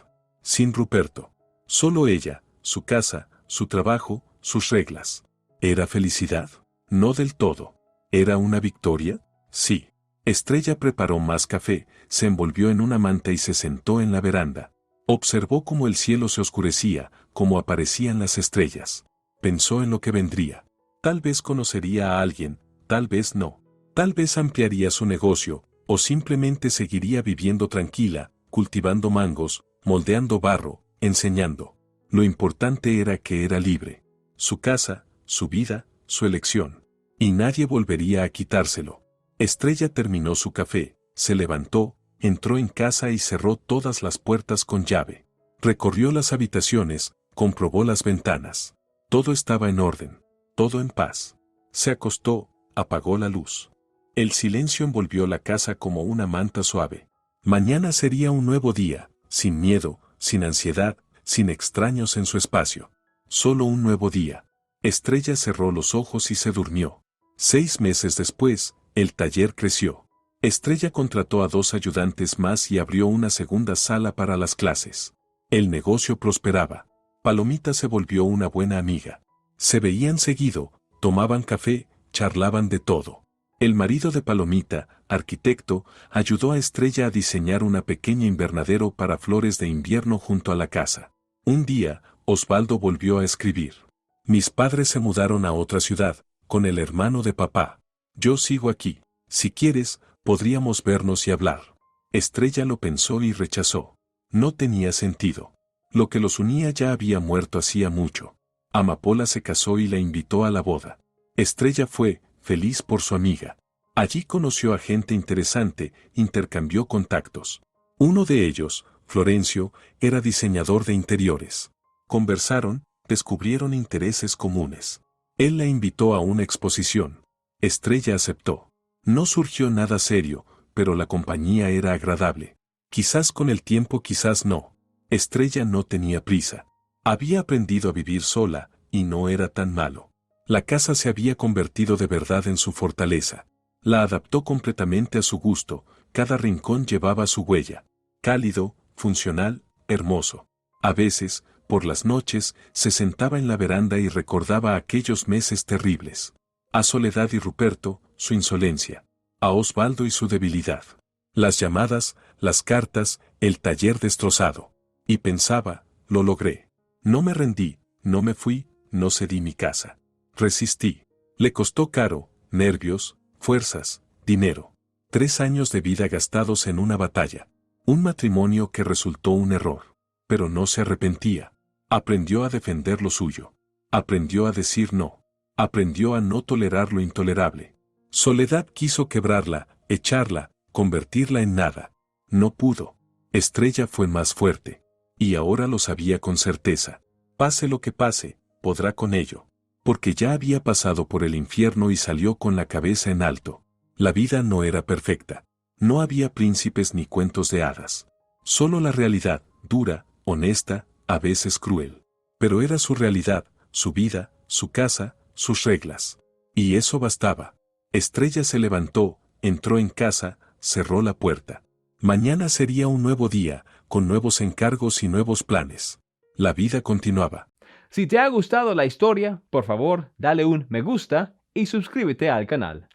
Sin Ruperto. Solo ella, su casa, su trabajo, sus reglas. ¿Era felicidad? No del todo. ¿Era una victoria? Sí. Estrella preparó más café, se envolvió en una manta y se sentó en la veranda. Observó cómo el cielo se oscurecía, cómo aparecían las estrellas. Pensó en lo que vendría. Tal vez conocería a alguien, tal vez no. Tal vez ampliaría su negocio, o simplemente seguiría viviendo tranquila, cultivando mangos, moldeando barro, enseñando. Lo importante era que era libre. Su casa, su vida, su elección. Y nadie volvería a quitárselo. Estrella terminó su café, se levantó, entró en casa y cerró todas las puertas con llave. Recorrió las habitaciones, comprobó las ventanas. Todo estaba en orden, todo en paz. Se acostó, apagó la luz. El silencio envolvió la casa como una manta suave. Mañana sería un nuevo día, sin miedo, sin ansiedad, sin extraños en su espacio. Solo un nuevo día. Estrella cerró los ojos y se durmió. 6 meses después, el taller creció. Estrella contrató a 2 ayudantes más y abrió una segunda sala para las clases. El negocio prosperaba. Palomita se volvió una buena amiga. Se veían seguido, tomaban café, charlaban de todo. El marido de Palomita, arquitecto, ayudó a Estrella a diseñar una pequeña invernadero para flores de invierno junto a la casa. Un día, Osvaldo volvió a escribir. Mis padres se mudaron a otra ciudad, con el hermano de papá. Yo sigo aquí. Si quieres, podríamos vernos y hablar. Estrella lo pensó y rechazó. No tenía sentido. Lo que los unía ya había muerto hacía mucho. Amapola se casó y la invitó a la boda. Estrella fue, feliz por su amiga. Allí conoció a gente interesante, intercambió contactos. Uno de ellos, Florencio, era diseñador de interiores. Conversaron, descubrieron intereses comunes. Él la invitó a una exposición. Estrella aceptó. No surgió nada serio, pero la compañía era agradable. Quizás con el tiempo, quizás no. Estrella no tenía prisa. Había aprendido a vivir sola, y no era tan malo. La casa se había convertido de verdad en su fortaleza. La adaptó completamente a su gusto, cada rincón llevaba su huella. Cálido, funcional, hermoso. A veces, por las noches, se sentaba en la veranda y recordaba aquellos meses terribles. A Soledad y Ruperto, su insolencia. A Osvaldo y su debilidad. Las llamadas, las cartas, el taller destrozado. Y pensaba, lo logré. No me rendí, no me fui, no cedí mi casa. Resistí. Le costó caro, nervios, fuerzas, dinero. 3 años de vida gastados en una batalla. Un matrimonio que resultó un error. Pero no se arrepentía. Aprendió a defender lo suyo. Aprendió a decir no. Aprendió a no tolerar lo intolerable. Soledad quiso quebrarla, echarla, convertirla en nada. No pudo. Estrella fue más fuerte. Y ahora lo sabía con certeza. Pase lo que pase, podrá con ello. Porque ya había pasado por el infierno y salió con la cabeza en alto. La vida no era perfecta. No había príncipes ni cuentos de hadas. Solo la realidad, dura, honesta, a veces cruel. Pero era su realidad, su vida, su casa, sus reglas. Y eso bastaba. Estrella se levantó, entró en casa, cerró la puerta. Mañana sería un nuevo día, con nuevos encargos y nuevos planes. La vida continuaba. Si te ha gustado la historia, por favor, dale un me gusta y suscríbete al canal.